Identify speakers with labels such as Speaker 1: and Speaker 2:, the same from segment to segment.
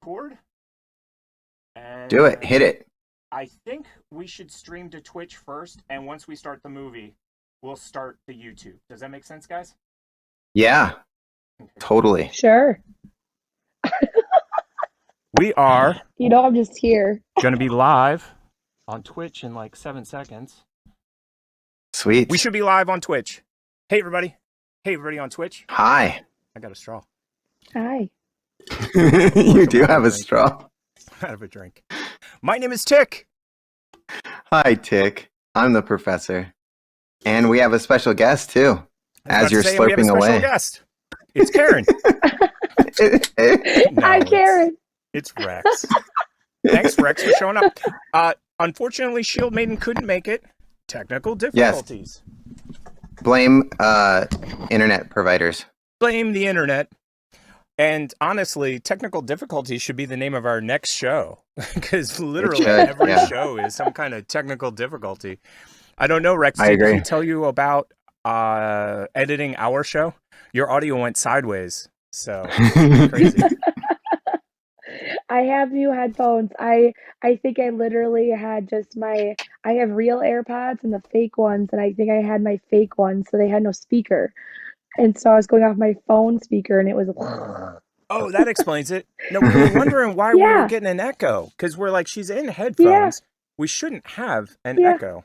Speaker 1: record. And
Speaker 2: Do it. Hit it.
Speaker 1: I think we should stream to Twitch first, and once we start the movie, we'll start the YouTube. Does that make sense, guys?
Speaker 2: Yeah,
Speaker 1: Okay.
Speaker 2: totally.
Speaker 3: Sure.
Speaker 1: We are
Speaker 3: I'm just here.
Speaker 1: going to be live on Twitch in like 7 seconds.
Speaker 2: Sweet.
Speaker 1: We should be live on Twitch. Hey, everybody. Hey, everybody on Twitch.
Speaker 2: Hi.
Speaker 1: I got a straw.
Speaker 3: Hi.
Speaker 2: You do have a straw.
Speaker 1: Out of a drink. My name is Tick.
Speaker 2: Hi, Tick. I'm the professor. And we have a special guest, too, as you're slurping away.
Speaker 1: Guest. It's Karen. No,
Speaker 3: Hi, Karen.
Speaker 1: It's Rex. Thanks, Rex, for showing up. Unfortunately, Shield Maiden couldn't make it. Technical difficulties.
Speaker 2: Yes. Blame internet providers.
Speaker 1: Blame the internet. And honestly, technical difficulties should be the name of our next show. Because literally every show is some kind of technical difficulty. I don't know, Rex. Did he tell you about editing our show? Your audio went sideways. So crazy.
Speaker 3: I have new headphones. I think I literally had just I have real AirPods and the fake ones, and I think I had my fake ones, so they had no speaker. And so I was going off my phone speaker, and it was.
Speaker 1: Oh, that explains it. No, we were wondering why we were getting an echo, because we're like, she's in headphones. We shouldn't have an echo.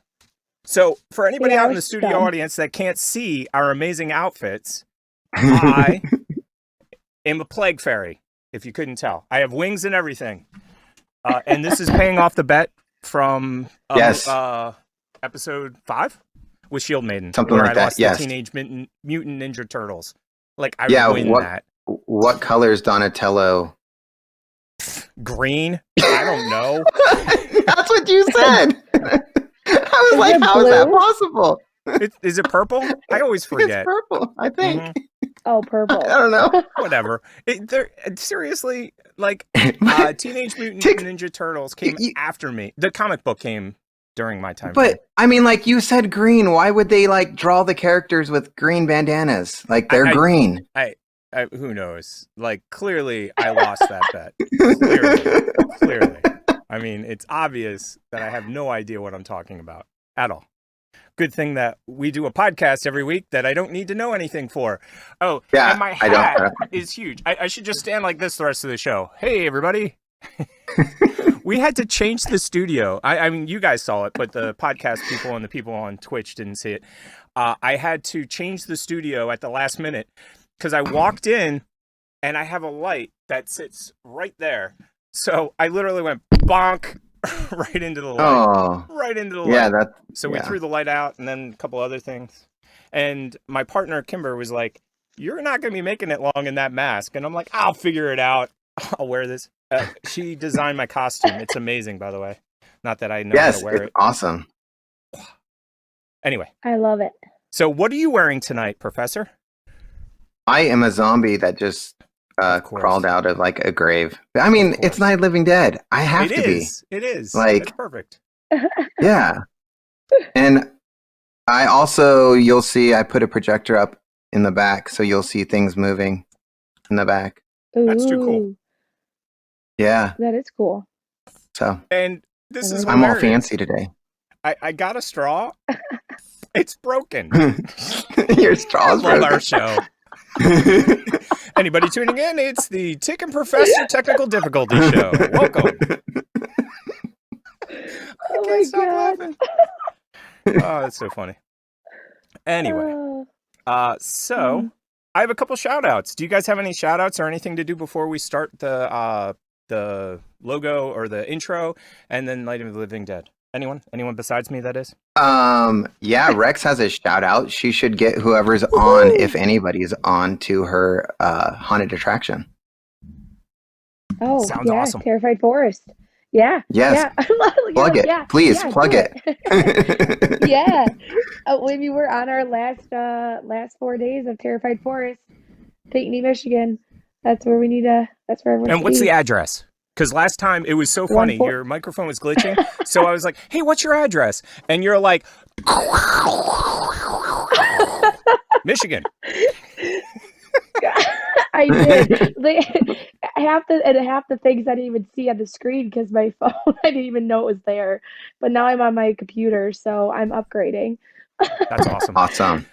Speaker 1: So for anybody out in the studio audience that can't see our amazing outfits, I am a plague fairy, if you couldn't tell. I have wings and everything. And this is paying off the bet from episode 5 with Shield Maiden.
Speaker 2: Something like
Speaker 1: I
Speaker 2: that,
Speaker 1: lost the Teenage Mutant Ninja Turtles. Like, I win that.
Speaker 2: What color is Donatello?
Speaker 1: Green? I don't know.
Speaker 2: That's what you said. I was like, how is that possible?
Speaker 1: Is it purple? I always forget.
Speaker 2: It's purple, I think.
Speaker 3: Mm-hmm. Oh, purple.
Speaker 2: I don't know.
Speaker 1: Whatever. Seriously, like, Teenage Mutant Ninja Turtles came after me. The comic book came during my time.
Speaker 2: But, I mean, like, you said green. Why would they, like, draw the characters with green bandanas? Like, they're green.
Speaker 1: Who knows? Like, clearly, I lost that bet. Clearly. I mean, it's obvious that I have no idea what I'm talking about at all. Good thing that we do a podcast every week that I don't need to know anything for. Oh, yeah, and my hat is huge. I should just stand like this the rest of the show. Hey, everybody. We had to change the studio. I mean, you guys saw it, but the podcast people and the people on Twitch didn't see it. I had to change the studio at the last minute because I walked in and I have a light that sits right there. So I literally went bonk right into the light.
Speaker 2: Oh.
Speaker 1: Right into the light.
Speaker 2: Yeah,
Speaker 1: So we threw the light out and then a couple other things. And my partner, Kimber, was like, you're not going to be making it long in that mask. And I'm like, I'll figure it out. I'll wear this. She designed my costume. It's amazing, by the way. Not that I know how to wear it.
Speaker 2: It's awesome.
Speaker 1: Anyway.
Speaker 3: I love it.
Speaker 1: So what are you wearing tonight, Professor?
Speaker 2: I am a zombie that just crawled out of like a grave. I mean, it's Night of the Living Dead. I have to be.
Speaker 1: It is.
Speaker 2: Like,
Speaker 1: it's perfect.
Speaker 2: Yeah. And I also, you'll see, I put a projector up in the back, so you'll see things moving in the back.
Speaker 1: That's too cool.
Speaker 2: Yeah.
Speaker 3: That is cool.
Speaker 2: So.
Speaker 1: And this is
Speaker 2: I'm all fancy today.
Speaker 1: I got a straw. It's broken.
Speaker 2: Your straw's broken.
Speaker 1: Love our show. Anybody tuning in? It's the Tick and Professor Technical Difficulty Show. Welcome.
Speaker 3: Oh my God.
Speaker 1: Oh, that's so funny. Anyway, so I have a couple shout outs. Do you guys have any shout outs or anything to do before we start the logo or the intro and then Night of the Living Dead? Anyone besides me, that is?
Speaker 2: Yeah, Rex has a shout out. She should get whoever's on, if anybody's on, to her haunted attraction.
Speaker 3: Oh,
Speaker 1: sounds awesome.
Speaker 3: Terrified Forest. Yeah.
Speaker 2: Yes.
Speaker 3: Yeah.
Speaker 2: Plug it.
Speaker 3: Yeah.
Speaker 2: Please
Speaker 3: yeah,
Speaker 2: plug it.
Speaker 3: Yeah. We were on our last 4 days of Terrified Forest, Pinckney, Michigan. That's where we need to. That's where everyone.
Speaker 1: And what's the address? Because last time it was so funny. Your microphone was glitching. So I was like, hey, what's your address? And you're like, Michigan.
Speaker 3: I did. half the things I didn't even see on the screen because my phone, I didn't even know it was there. But now I'm on my computer, so I'm upgrading.
Speaker 1: That's awesome.
Speaker 2: Awesome.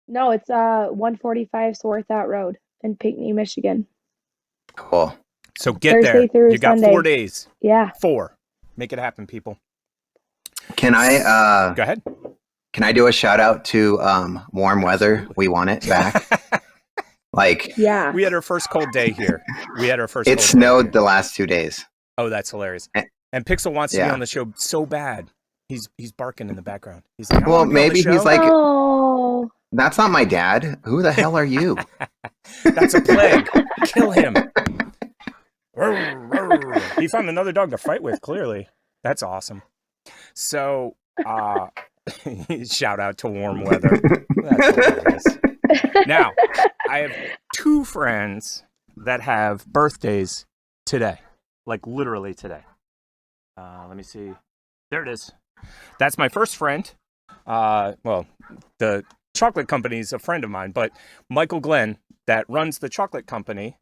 Speaker 3: No, it's 145 Swarthout Road in Pinckney, Michigan.
Speaker 2: Cool.
Speaker 1: So get
Speaker 3: Thursday
Speaker 1: there.
Speaker 3: through
Speaker 1: You got
Speaker 3: Sunday.
Speaker 1: 4 days.
Speaker 3: Yeah.
Speaker 1: 4. Make it happen, people.
Speaker 2: Can I
Speaker 1: Go ahead.
Speaker 2: can I do a shout out to warm weather? We want it back. Like
Speaker 3: Yeah.
Speaker 1: We had our first cold day here.
Speaker 2: it
Speaker 1: cold day
Speaker 2: snowed
Speaker 1: here.
Speaker 2: the last 2 days.
Speaker 1: Oh, that's hilarious.
Speaker 2: Eh,
Speaker 1: And Pixel wants to be
Speaker 2: yeah.
Speaker 1: on the show so bad. He's barking in the background. He's like, I
Speaker 2: Well,
Speaker 1: wanna be on the
Speaker 2: maybe he's
Speaker 1: show.
Speaker 2: like,
Speaker 3: Oh.
Speaker 2: that's not my dad. Who the hell are you?
Speaker 1: That's a plague. Kill him. He found another dog to fight with, clearly. That's awesome. So, shout out to warm weather. That's hilarious. Now, I have 2 friends that have birthdays today. Like, literally today. Let me see. There it is. That's my first friend. Well, the chocolate company is a friend of mine, but Michael Glenn, that runs the chocolate company,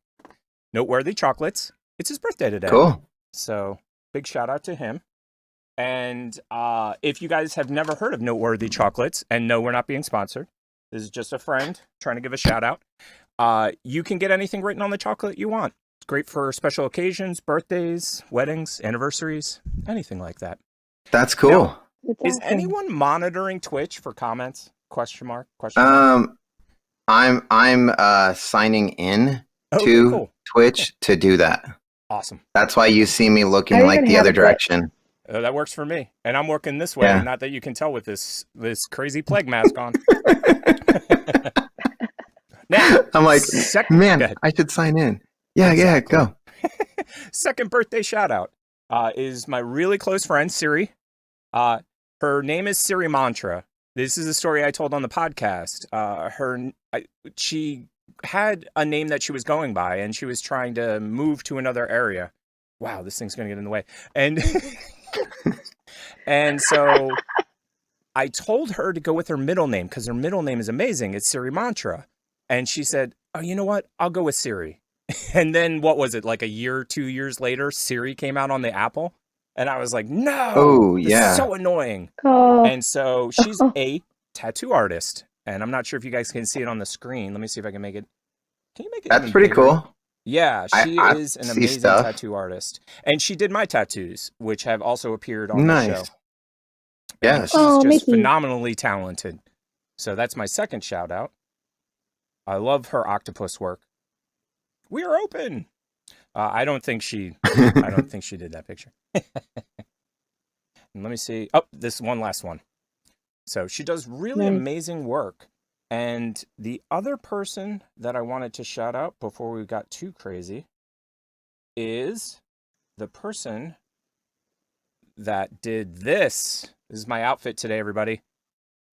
Speaker 1: Noteworthy Chocolates, it's his birthday today.
Speaker 2: Cool.
Speaker 1: So big shout out to him. And if you guys have never heard of Noteworthy Chocolates, and no, we're not being sponsored, this is just a friend trying to give a shout out. You can get anything written on the chocolate you want. It's great for special occasions, birthdays, weddings, anniversaries, anything like that.
Speaker 2: That's cool.
Speaker 1: Now,
Speaker 3: That's
Speaker 1: is
Speaker 3: awesome.
Speaker 1: anyone monitoring Twitch for comments? Question mark? Question mark?
Speaker 2: I'm signing in
Speaker 1: Okay,
Speaker 2: to
Speaker 1: cool.
Speaker 2: Twitch to do that.
Speaker 1: Awesome.
Speaker 2: That's why you see me looking
Speaker 3: I don't
Speaker 2: like
Speaker 3: even
Speaker 2: the
Speaker 3: have
Speaker 2: other
Speaker 3: a Twitch.
Speaker 2: direction.
Speaker 1: That works for me. And I'm working this way.
Speaker 2: Yeah.
Speaker 1: Not that you can tell with this crazy plague mask on. Now,
Speaker 2: I'm like,
Speaker 1: Go
Speaker 2: man,
Speaker 1: ahead.
Speaker 2: I should sign in. Yeah,
Speaker 1: Exactly.
Speaker 2: go.
Speaker 1: Second birthday shout out is my really close friend, Siri. Her name is Siri Mantra. This is a story I told on the podcast. She had a name that she was going by, and she was trying to move to another area. Wow, this thing's going to get in the way. And and so I told her to go with her middle name because her middle name is amazing. It's Siri Mantra. And she said, oh, you know what? I'll go with Siri. And then what was it? Like a year, 2 years later, Siri came out on the Apple. And I was like, no,
Speaker 2: Oh,
Speaker 1: this
Speaker 2: yeah.
Speaker 1: is so annoying.
Speaker 3: Oh.
Speaker 1: And so she's a tattoo artist. And I'm not sure if you guys can see it on the screen. Let me see if I can make it. Can you make it?
Speaker 2: That's
Speaker 1: even
Speaker 2: pretty
Speaker 1: bigger?
Speaker 2: cool.
Speaker 1: Yeah, she
Speaker 2: I
Speaker 1: is an
Speaker 2: see
Speaker 1: amazing
Speaker 2: stuff.
Speaker 1: tattoo artist. And she did my tattoos, which have also appeared on the show.
Speaker 2: Nice. Yes.
Speaker 1: She's
Speaker 3: Oh,
Speaker 1: just
Speaker 3: Mickey.
Speaker 1: phenomenally talented. So that's my second shout out. I love her octopus work. We are open. I don't think she did that picture. And let me see. Oh, this one last one. So she does really
Speaker 3: Nice.
Speaker 1: amazing work. And the other person that I wanted to shout out before we got too crazy is the person that did this. This is my outfit today, everybody.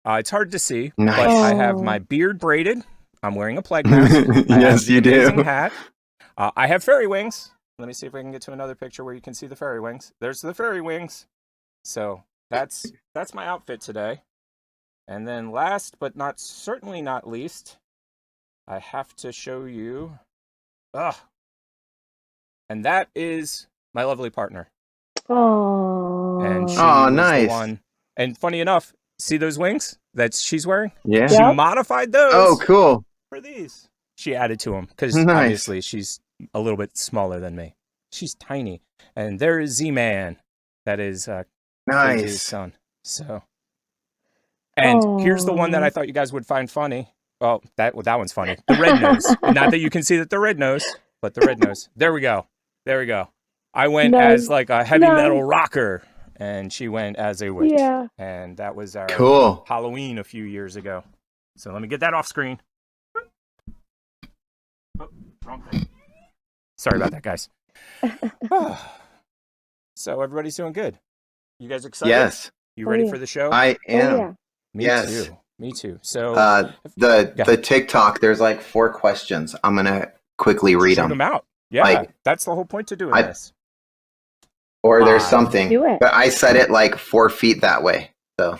Speaker 1: It's hard to see,
Speaker 2: Nice.
Speaker 1: but I have
Speaker 3: Oh.
Speaker 1: my beard braided. I'm wearing a plague mask. I have
Speaker 2: Yes,
Speaker 1: the
Speaker 2: you
Speaker 1: amazing
Speaker 2: do.
Speaker 1: hat. I have fairy wings. Let me see if I can get to another picture where you can see the fairy wings. There's the fairy wings. So that's my outfit today. And then last but certainly not least, I have to show you. And that is my lovely partner.
Speaker 3: Oh.
Speaker 1: And she
Speaker 2: Aw,
Speaker 1: was
Speaker 2: nice.
Speaker 1: the one. And funny enough, see those wings that she's wearing?
Speaker 2: Yeah.
Speaker 1: She
Speaker 3: Yep.
Speaker 1: modified those
Speaker 2: Oh, cool.
Speaker 1: for these. She added to them because
Speaker 2: Nice.
Speaker 1: obviously she's a little bit smaller than me. She's tiny. And there is Z-Man. That is KJ's
Speaker 2: Nice.
Speaker 1: son. So, and here's the one that
Speaker 3: Aw.
Speaker 1: I thought you guys would find funny. Well, that one's funny. The red nose. Not that you can see that the red nose, but the red nose. There we go. There we go. I went as
Speaker 3: Nice.
Speaker 1: like a heavy
Speaker 3: Nice.
Speaker 1: metal rocker, and she went as a witch.
Speaker 3: Yeah.
Speaker 1: And that was our
Speaker 2: Cool.
Speaker 1: Halloween a few years ago. So let me get that off screen. Oh, wrong thing. Sorry about that, guys. So everybody's doing good. You guys excited?
Speaker 2: Yes,
Speaker 1: You
Speaker 3: Oh,
Speaker 1: ready
Speaker 3: yeah.
Speaker 1: for the show?
Speaker 2: I
Speaker 3: Oh,
Speaker 2: am.
Speaker 3: yeah.
Speaker 1: Me
Speaker 2: yes.
Speaker 1: too. Me too. So
Speaker 2: The TikTok, there's like 4 questions. I'm gonna quickly read
Speaker 1: shoot
Speaker 2: them.
Speaker 1: them out. Yeah,
Speaker 2: Like,
Speaker 1: that's the whole point to doing
Speaker 2: I-
Speaker 1: this.
Speaker 2: Or there's
Speaker 1: Live.
Speaker 2: something.
Speaker 3: Do it.
Speaker 2: But I said it like 4 feet that way. So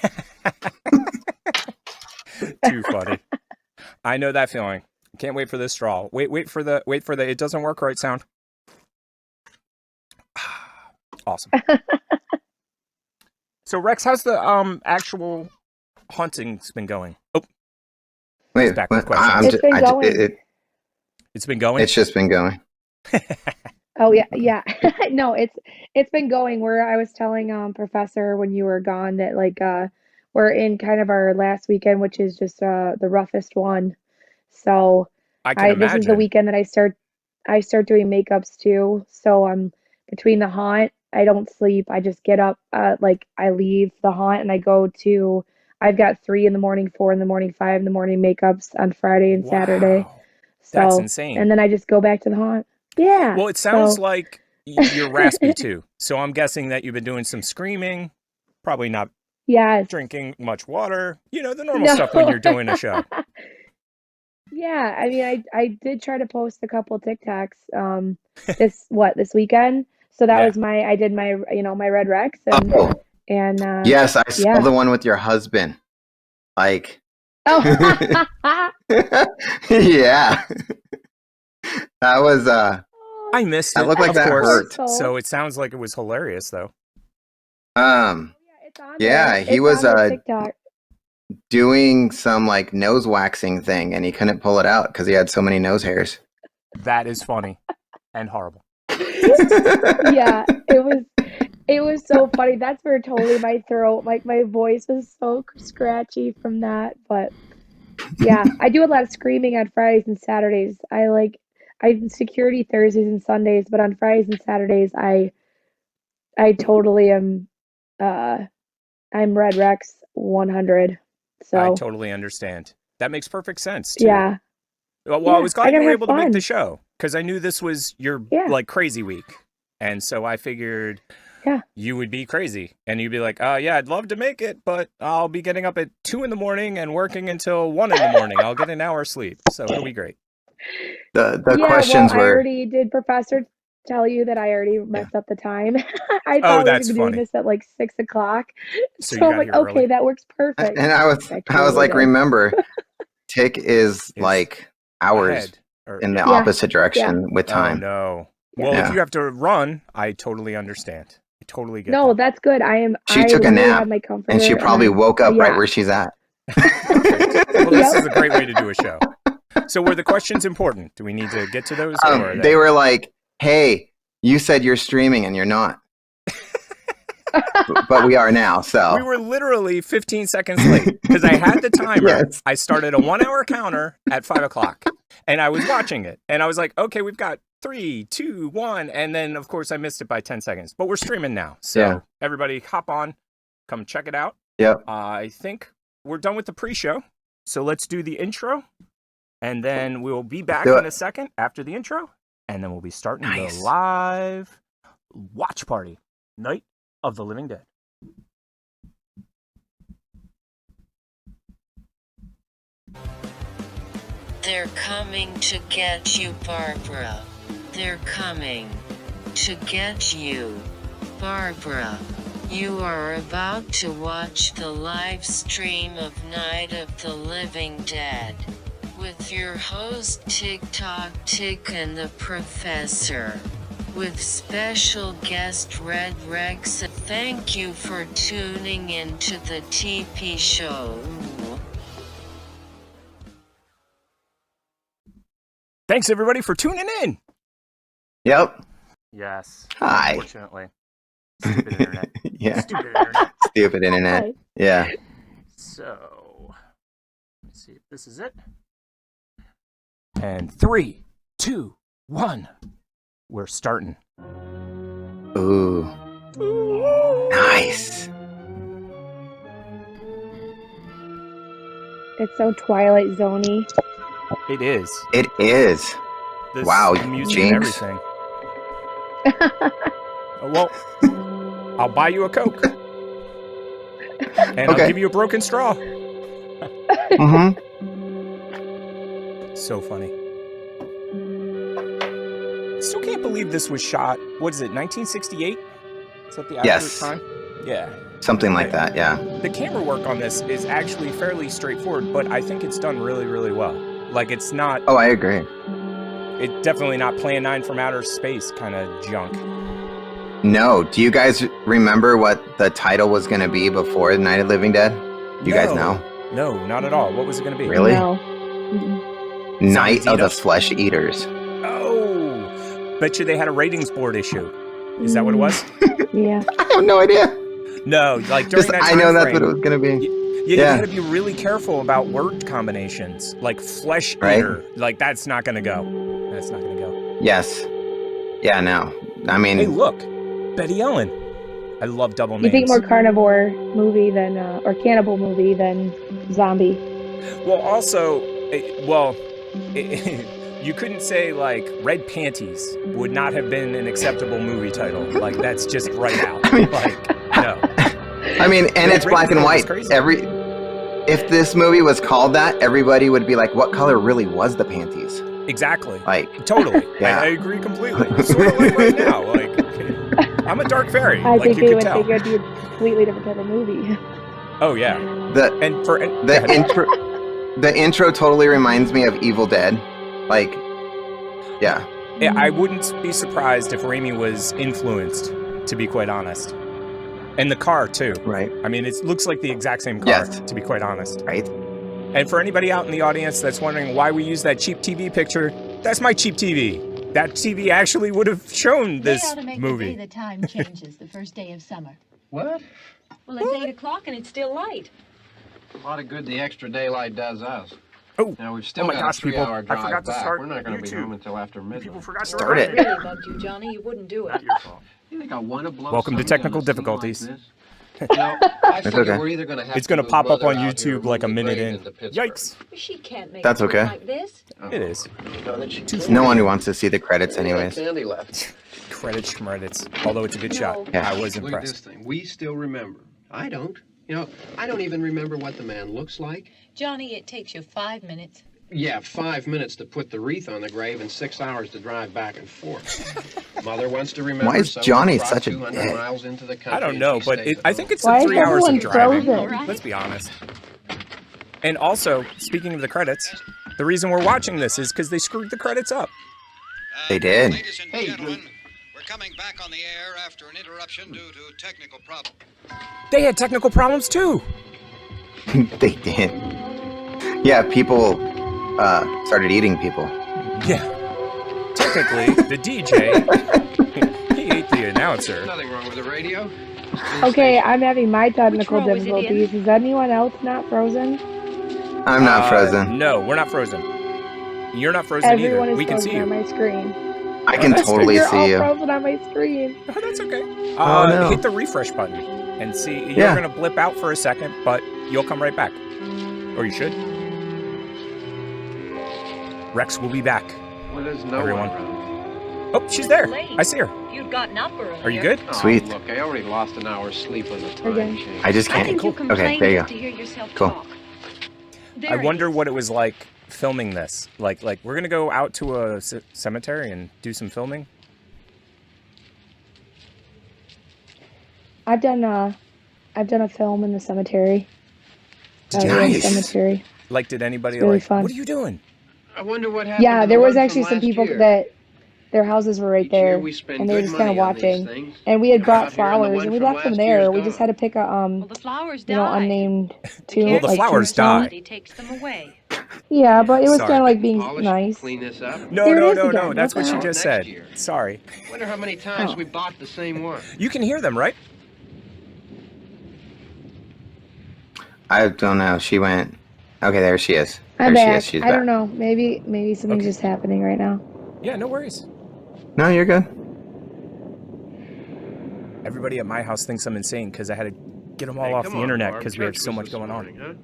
Speaker 1: Too funny. I know that feeling. Can't wait for this straw. Wait for the. It doesn't work right sound. Awesome. So Rex, how's the actual hunting's been going? Oh,
Speaker 2: Wait,
Speaker 1: back
Speaker 2: what?
Speaker 1: with questions.
Speaker 3: It's been going.
Speaker 1: It's been going.
Speaker 2: It's just been going.
Speaker 3: Oh yeah. No, it's been going. Where I was telling Professor when you were gone that like we're in kind of our last weekend, which is just the roughest one. So
Speaker 1: I can
Speaker 3: this is the
Speaker 1: imagine.
Speaker 3: weekend that I start doing makeups too. So between the haunt, I don't sleep. I just get up like I leave the haunt and I go to I've got 3 in the morning, 4 in the morning, 5 in the morning makeups on Friday and Saturday.
Speaker 1: Wow, that's
Speaker 3: So
Speaker 1: insane.
Speaker 3: and then I just go back to the haunt. Yeah.
Speaker 1: Well, it sounds
Speaker 3: So
Speaker 1: like you're raspy too. So I'm guessing that you've been doing some screaming, probably not
Speaker 3: yes.
Speaker 1: drinking much water. You know, the normal stuff when
Speaker 3: No.
Speaker 1: you're doing a show.
Speaker 3: Yeah, I mean, I did try to post a couple TikToks this weekend. So that
Speaker 1: Yeah.
Speaker 3: was I did my my Red Rex
Speaker 2: Oh,
Speaker 3: and
Speaker 2: yes, I saw
Speaker 3: yeah.
Speaker 2: the one with your husband. Like,
Speaker 3: Oh.
Speaker 2: yeah, that was
Speaker 1: I missed it.
Speaker 2: That looked like
Speaker 1: of
Speaker 2: that
Speaker 1: course.
Speaker 2: hurt.
Speaker 1: So it sounds like it was hilarious, though.
Speaker 3: Yeah, it's on
Speaker 2: Yeah,
Speaker 3: there.
Speaker 2: he
Speaker 3: It's
Speaker 2: was
Speaker 3: on the TikTok.
Speaker 2: doing some like nose waxing thing, and he couldn't pull it out because he had so many nose hairs.
Speaker 1: That is funny and horrible.
Speaker 3: Yeah, it was so funny. That's where totally my throat, like my voice was so scratchy from that. But yeah, I do a lot of screaming on Fridays and Saturdays. I security Thursdays and Sundays, but on Fridays and Saturdays I totally am I'm Red Rex 100.
Speaker 1: I
Speaker 3: So
Speaker 1: totally understand. That makes perfect sense too.
Speaker 3: yeah.
Speaker 1: Well,
Speaker 3: Yeah,
Speaker 1: I was glad
Speaker 3: I
Speaker 1: you
Speaker 3: gotta
Speaker 1: were
Speaker 3: have
Speaker 1: able to make the
Speaker 3: fun.
Speaker 1: show because I knew this was your
Speaker 3: Yeah.
Speaker 1: like crazy week, and so I figured
Speaker 3: Yeah.
Speaker 1: you would be crazy, and you'd be like, yeah, I'd love to make it, but I'll be getting up at 2 in the morning and working until 1 in the morning. I'll get an hour's sleep, so it'll be great."
Speaker 2: The
Speaker 3: Yeah,
Speaker 2: questions
Speaker 3: well, I
Speaker 2: were
Speaker 3: already did Professor tell you that I already messed up the time. I
Speaker 1: Oh,
Speaker 3: thought we were
Speaker 1: that's
Speaker 3: gonna be doing
Speaker 1: funny.
Speaker 3: this at like 6 o'clock.
Speaker 1: So you
Speaker 3: So I'm
Speaker 1: got
Speaker 3: like,
Speaker 1: here
Speaker 3: okay,
Speaker 1: early.
Speaker 3: that works perfect.
Speaker 2: and I was
Speaker 3: I
Speaker 2: I was
Speaker 3: totally
Speaker 2: like,
Speaker 3: did.
Speaker 2: remember, Tick is like hours
Speaker 1: Ahead. Or,
Speaker 2: in the
Speaker 3: Yeah.
Speaker 2: opposite direction with
Speaker 1: oh
Speaker 2: time.
Speaker 1: no.
Speaker 3: Yeah.
Speaker 1: Well, if
Speaker 2: Yeah.
Speaker 1: you have to run, I totally understand. I totally get
Speaker 3: No,
Speaker 1: that.
Speaker 3: that's good.
Speaker 2: She
Speaker 3: I
Speaker 2: took a
Speaker 3: literally
Speaker 2: nap,
Speaker 3: had my comforter
Speaker 2: and she probably
Speaker 3: on.
Speaker 2: woke up right
Speaker 3: Yeah.
Speaker 2: where she's at.
Speaker 1: Perfect. Well, this
Speaker 3: Yep.
Speaker 1: is a great way to do a show. So were the questions important? Do we need to get to those? Or are
Speaker 2: They were like, "Hey, you said you're streaming, and you're not." But we are now. So
Speaker 1: We were literally 15 seconds late because I had the timer.
Speaker 2: Yes.
Speaker 1: I started a 1 hour counter at 5 o'clock and I was watching it and I was like, okay, we've got 3, 2, 1. And then, of course, I missed it by 10 seconds, but we're streaming now. So
Speaker 2: Yeah.
Speaker 1: everybody hop on, come check it out.
Speaker 2: Yep.
Speaker 1: I think we're done with the pre-show. So let's do the intro and then we'll be back
Speaker 2: Do
Speaker 1: in
Speaker 2: it.
Speaker 1: a second after the intro. And then we'll be starting
Speaker 2: Nice.
Speaker 1: the live watch party, Night of the Living Dead.
Speaker 4: They're coming to get you, Barbara. They're coming to get you, Barbara. You are about to watch the live stream of Night of the Living Dead with your host TikTok Tick and the Professor. With special guest Red Rex. Thank you for tuning in to the TP show.
Speaker 1: Thanks everybody for tuning in.
Speaker 2: Yep.
Speaker 1: Yes.
Speaker 2: Hi.
Speaker 1: Unfortunately. Stupid internet.
Speaker 2: Yeah.
Speaker 1: Stupid internet.
Speaker 2: Stupid internet.
Speaker 3: Hi.
Speaker 2: Yeah.
Speaker 1: So, let's see if this is it. And 3, 2, 1. We're starting.
Speaker 2: Ooh. Nice.
Speaker 3: It's so Twilight Zoney.
Speaker 1: It is.
Speaker 2: It is.
Speaker 1: This
Speaker 2: Wow,
Speaker 1: music and
Speaker 2: Jinx.
Speaker 1: everything. Well, I'll buy you a Coke. And I'll
Speaker 2: Okay.
Speaker 1: give you a broken straw.
Speaker 2: Mm-hmm.
Speaker 1: So funny. Still can't believe this was shot. What is it, 1968? Is that the accurate
Speaker 2: Yes.
Speaker 1: time? Yeah.
Speaker 2: Something like that. Yeah.
Speaker 1: The camera work on this is actually fairly straightforward, but I think it's done really, really well. Like, it's not.
Speaker 2: Oh, I agree.
Speaker 1: It's definitely not Plan 9 from outer space kind of junk.
Speaker 2: No. Do you guys remember what the title was going to be before Night of the Living Dead? You guys know?
Speaker 1: No, not at all. What was it going to be?
Speaker 2: Really?
Speaker 3: No. Mm-mm.
Speaker 2: Night
Speaker 1: Zombies
Speaker 2: of
Speaker 1: Eat
Speaker 2: the
Speaker 1: Us?
Speaker 2: Flesh Eaters.
Speaker 1: Oh, bet you they had a ratings board issue. Is that what it was?
Speaker 3: Yeah.
Speaker 2: I have no idea.
Speaker 1: No, like during
Speaker 2: Just
Speaker 1: that
Speaker 2: I know
Speaker 1: time
Speaker 2: that's what it
Speaker 1: frame,
Speaker 2: was going to be.
Speaker 1: you
Speaker 2: Yeah.
Speaker 1: gotta be really careful about word combinations. Like flesh
Speaker 2: Right.
Speaker 1: eater. Like that's not gonna go. That's not gonna go.
Speaker 2: Yes. Yeah, no. I mean,
Speaker 1: Hey, look, Betty Ellen. I love double
Speaker 3: You
Speaker 1: names.
Speaker 3: think more carnivore movie than or cannibal movie than zombie?
Speaker 1: Well, also, you couldn't say like Red Panties would not have been an acceptable movie title. Like that's just right out. Like no.
Speaker 2: I mean, and
Speaker 1: The
Speaker 2: it's black
Speaker 1: ratings
Speaker 2: and
Speaker 1: board was
Speaker 2: white.
Speaker 1: crazy.
Speaker 2: If this movie was called that, everybody would be like, "What color really was the panties?"
Speaker 1: Exactly.
Speaker 2: Like,
Speaker 1: Totally.
Speaker 2: Yeah.
Speaker 1: I agree completely. Sort of like right now. Like I'm a dark fairy.
Speaker 3: I
Speaker 1: like
Speaker 3: think
Speaker 1: you
Speaker 3: they
Speaker 1: could
Speaker 3: would
Speaker 1: tell.
Speaker 3: think it would be a completely different type of movie.
Speaker 1: Oh yeah.
Speaker 2: the
Speaker 1: And for
Speaker 2: the intro, the intro totally reminds me of Evil Dead. Like, yeah,
Speaker 1: Yeah, I wouldn't be surprised if Raimi was influenced, to be quite honest. And the car too.
Speaker 2: right,
Speaker 1: I mean, it looks like the exact same car,
Speaker 2: Yes.
Speaker 1: to be quite honest.
Speaker 2: right.
Speaker 1: And for anybody out in the audience that's wondering why we use that cheap TV picture, that's my cheap TV. That TV actually would have shown this
Speaker 5: They ought to make the
Speaker 1: movie.
Speaker 5: day the time changes, the first day of summer.
Speaker 6: What?
Speaker 5: Well, it's 8 o'clock and it's still light.
Speaker 6: A lot of good the extra daylight does us.
Speaker 1: Oh,
Speaker 6: Now we've still
Speaker 1: my
Speaker 6: got
Speaker 1: gosh,
Speaker 6: a
Speaker 1: people,
Speaker 6: 3-hour
Speaker 1: I
Speaker 6: drive
Speaker 1: forgot to
Speaker 6: back.
Speaker 1: start
Speaker 6: We're not going to be
Speaker 1: YouTube.
Speaker 6: home until after midnight.
Speaker 1: people forgot to
Speaker 2: Start
Speaker 5: If
Speaker 2: it.
Speaker 5: it really bugged you, Johnny, you wouldn't do it.
Speaker 1: Your fault.
Speaker 6: You think I want to blow
Speaker 1: Welcome to
Speaker 6: somebody
Speaker 1: technical
Speaker 6: on a scene
Speaker 1: difficulties.
Speaker 6: Like this? You know, I figure
Speaker 2: okay.
Speaker 6: we're either going to have
Speaker 1: It's
Speaker 6: to
Speaker 1: gonna
Speaker 6: move
Speaker 1: pop up
Speaker 6: Mother
Speaker 1: on
Speaker 6: out here
Speaker 1: YouTube like a
Speaker 6: and
Speaker 1: minute
Speaker 6: move
Speaker 1: in.
Speaker 6: into Pittsburgh.
Speaker 1: Yikes.
Speaker 5: She can't make
Speaker 2: That's
Speaker 5: it look
Speaker 2: okay.
Speaker 5: like this.
Speaker 6: Oh.
Speaker 1: It is.
Speaker 6: No, then she can't.
Speaker 2: No one wants to see the credits, anyways.
Speaker 6: Candy left.
Speaker 1: Credits, schmredits. Although it's a good shot.
Speaker 2: Yeah.
Speaker 1: I was
Speaker 6: Look at this
Speaker 1: impressed.
Speaker 6: thing. We still remember. I don't. You know, I don't even remember what the man looks like.
Speaker 5: Johnny, it takes you 5 minutes.
Speaker 6: Yeah, 5 minutes to put the wreath on the grave and 6 hours to drive back and forth. Mother wants to remember.
Speaker 2: Why is
Speaker 6: someone
Speaker 2: Johnny
Speaker 6: brought
Speaker 2: such a
Speaker 6: 200
Speaker 2: dick?
Speaker 6: miles into the country
Speaker 1: I don't
Speaker 6: and
Speaker 1: know,
Speaker 6: she
Speaker 1: but
Speaker 6: stayed
Speaker 1: I
Speaker 6: at
Speaker 1: think
Speaker 6: home.
Speaker 1: it's
Speaker 3: Why
Speaker 1: the
Speaker 3: is
Speaker 1: 3 hours of
Speaker 3: everyone
Speaker 1: driving.
Speaker 3: frozen?
Speaker 1: Let's be honest. And also, speaking of the credits, the reason we're watching this is because they screwed the credits up.
Speaker 2: They did.
Speaker 7: Ladies and
Speaker 6: Hey,
Speaker 7: gentlemen, we're coming back on the air after an interruption due to technical problems.
Speaker 1: They had technical problems too.
Speaker 2: They did. Yeah, people started eating people.
Speaker 1: Yeah. Technically, the DJ, he ate the announcer.
Speaker 6: Nothing wrong with the radio.
Speaker 3: Okay, I'm having my technical
Speaker 5: row is it in?
Speaker 3: difficulties. Is anyone else not frozen?
Speaker 2: I'm not frozen.
Speaker 1: No, we're not frozen. You're not frozen
Speaker 3: Everyone
Speaker 1: either.
Speaker 3: is
Speaker 1: We can
Speaker 3: frozen
Speaker 1: see you.
Speaker 3: on my screen.
Speaker 2: I can
Speaker 1: that's
Speaker 2: totally
Speaker 3: You're all
Speaker 2: see you.
Speaker 3: frozen on my screen.
Speaker 1: Oh, that's okay.
Speaker 2: Oh, no.
Speaker 1: Hit the refresh button and see. You're
Speaker 2: Yeah.
Speaker 1: gonna blip out for a second, but you'll come right back. Or you should. Rex will be back.
Speaker 6: Well, there's no
Speaker 1: Everyone.
Speaker 6: one around.
Speaker 1: Oh, she's there.
Speaker 5: Late.
Speaker 1: I see her.
Speaker 5: You'd gotten up earlier.
Speaker 1: Are you good?
Speaker 6: Oh,
Speaker 2: Sweet.
Speaker 6: Look, I already lost an hour's sleep on the time
Speaker 3: Okay.
Speaker 6: change.
Speaker 2: I just
Speaker 5: I
Speaker 2: can't.
Speaker 5: think you
Speaker 1: cool.
Speaker 2: Okay,
Speaker 5: complained
Speaker 2: there you
Speaker 5: just
Speaker 2: go.
Speaker 5: to hear yourself
Speaker 2: Cool.
Speaker 5: talk.
Speaker 1: I
Speaker 5: There it
Speaker 1: wonder
Speaker 5: is.
Speaker 1: what it was like filming this. Like we're gonna go out to a cemetery and do some filming.
Speaker 3: I've done a film in the cemetery.
Speaker 1: Did you?
Speaker 3: real
Speaker 2: Nice.
Speaker 3: cemetery.
Speaker 1: Like, did anybody
Speaker 3: It's really
Speaker 1: like?
Speaker 3: fun.
Speaker 1: What are you doing?
Speaker 6: I wonder what happened.
Speaker 3: Yeah,
Speaker 6: to
Speaker 3: there
Speaker 6: the
Speaker 3: was
Speaker 6: one
Speaker 3: actually
Speaker 6: from
Speaker 3: some
Speaker 6: last
Speaker 3: people
Speaker 6: year.
Speaker 3: that their houses were right
Speaker 6: Each year
Speaker 3: there,
Speaker 6: we spend
Speaker 3: and they were
Speaker 6: good
Speaker 3: just kind of
Speaker 6: money on these
Speaker 3: watching.
Speaker 6: things.
Speaker 3: And we had brought
Speaker 6: Out here, and the
Speaker 3: flowers,
Speaker 6: one
Speaker 3: and we
Speaker 6: from
Speaker 3: left them
Speaker 6: last
Speaker 3: there.
Speaker 6: year's
Speaker 3: We just
Speaker 6: gone.
Speaker 3: had to pick a
Speaker 5: Well, the flowers died.
Speaker 3: unnamed
Speaker 5: The
Speaker 3: tomb.
Speaker 1: Well, the
Speaker 3: like
Speaker 1: flowers
Speaker 3: tombstone.
Speaker 1: died.
Speaker 5: Somebody takes them away.
Speaker 3: Yeah, but it was
Speaker 1: Sorry.
Speaker 3: kind of like being
Speaker 6: Polish,
Speaker 3: nice.
Speaker 6: clean this up.
Speaker 1: No,
Speaker 3: There it
Speaker 1: no,
Speaker 3: is
Speaker 1: no,
Speaker 3: again.
Speaker 1: no. That's
Speaker 3: What
Speaker 1: what
Speaker 3: the
Speaker 1: she
Speaker 3: hell?
Speaker 1: just
Speaker 6: Next
Speaker 1: said.
Speaker 6: year.
Speaker 1: Sorry.
Speaker 6: Wonder how many times
Speaker 3: Oh.
Speaker 6: we bought the same one.
Speaker 1: You can hear them, right?
Speaker 2: I don't know. She went. Okay, there she is.
Speaker 3: I'm
Speaker 2: There she
Speaker 3: back.
Speaker 2: is. She's
Speaker 3: I
Speaker 2: back.
Speaker 3: don't know. Maybe something's
Speaker 1: Okay.
Speaker 3: just happening right now.
Speaker 1: Yeah, no worries.
Speaker 2: No, you're good.
Speaker 1: Everybody at my house thinks I'm insane because I had to get them all
Speaker 6: Hey,
Speaker 1: off
Speaker 6: come
Speaker 1: the
Speaker 6: on,
Speaker 1: internet
Speaker 6: Barb.
Speaker 1: because we have
Speaker 6: Church
Speaker 1: so
Speaker 6: was
Speaker 1: much
Speaker 6: this
Speaker 1: going
Speaker 6: morning,
Speaker 1: on.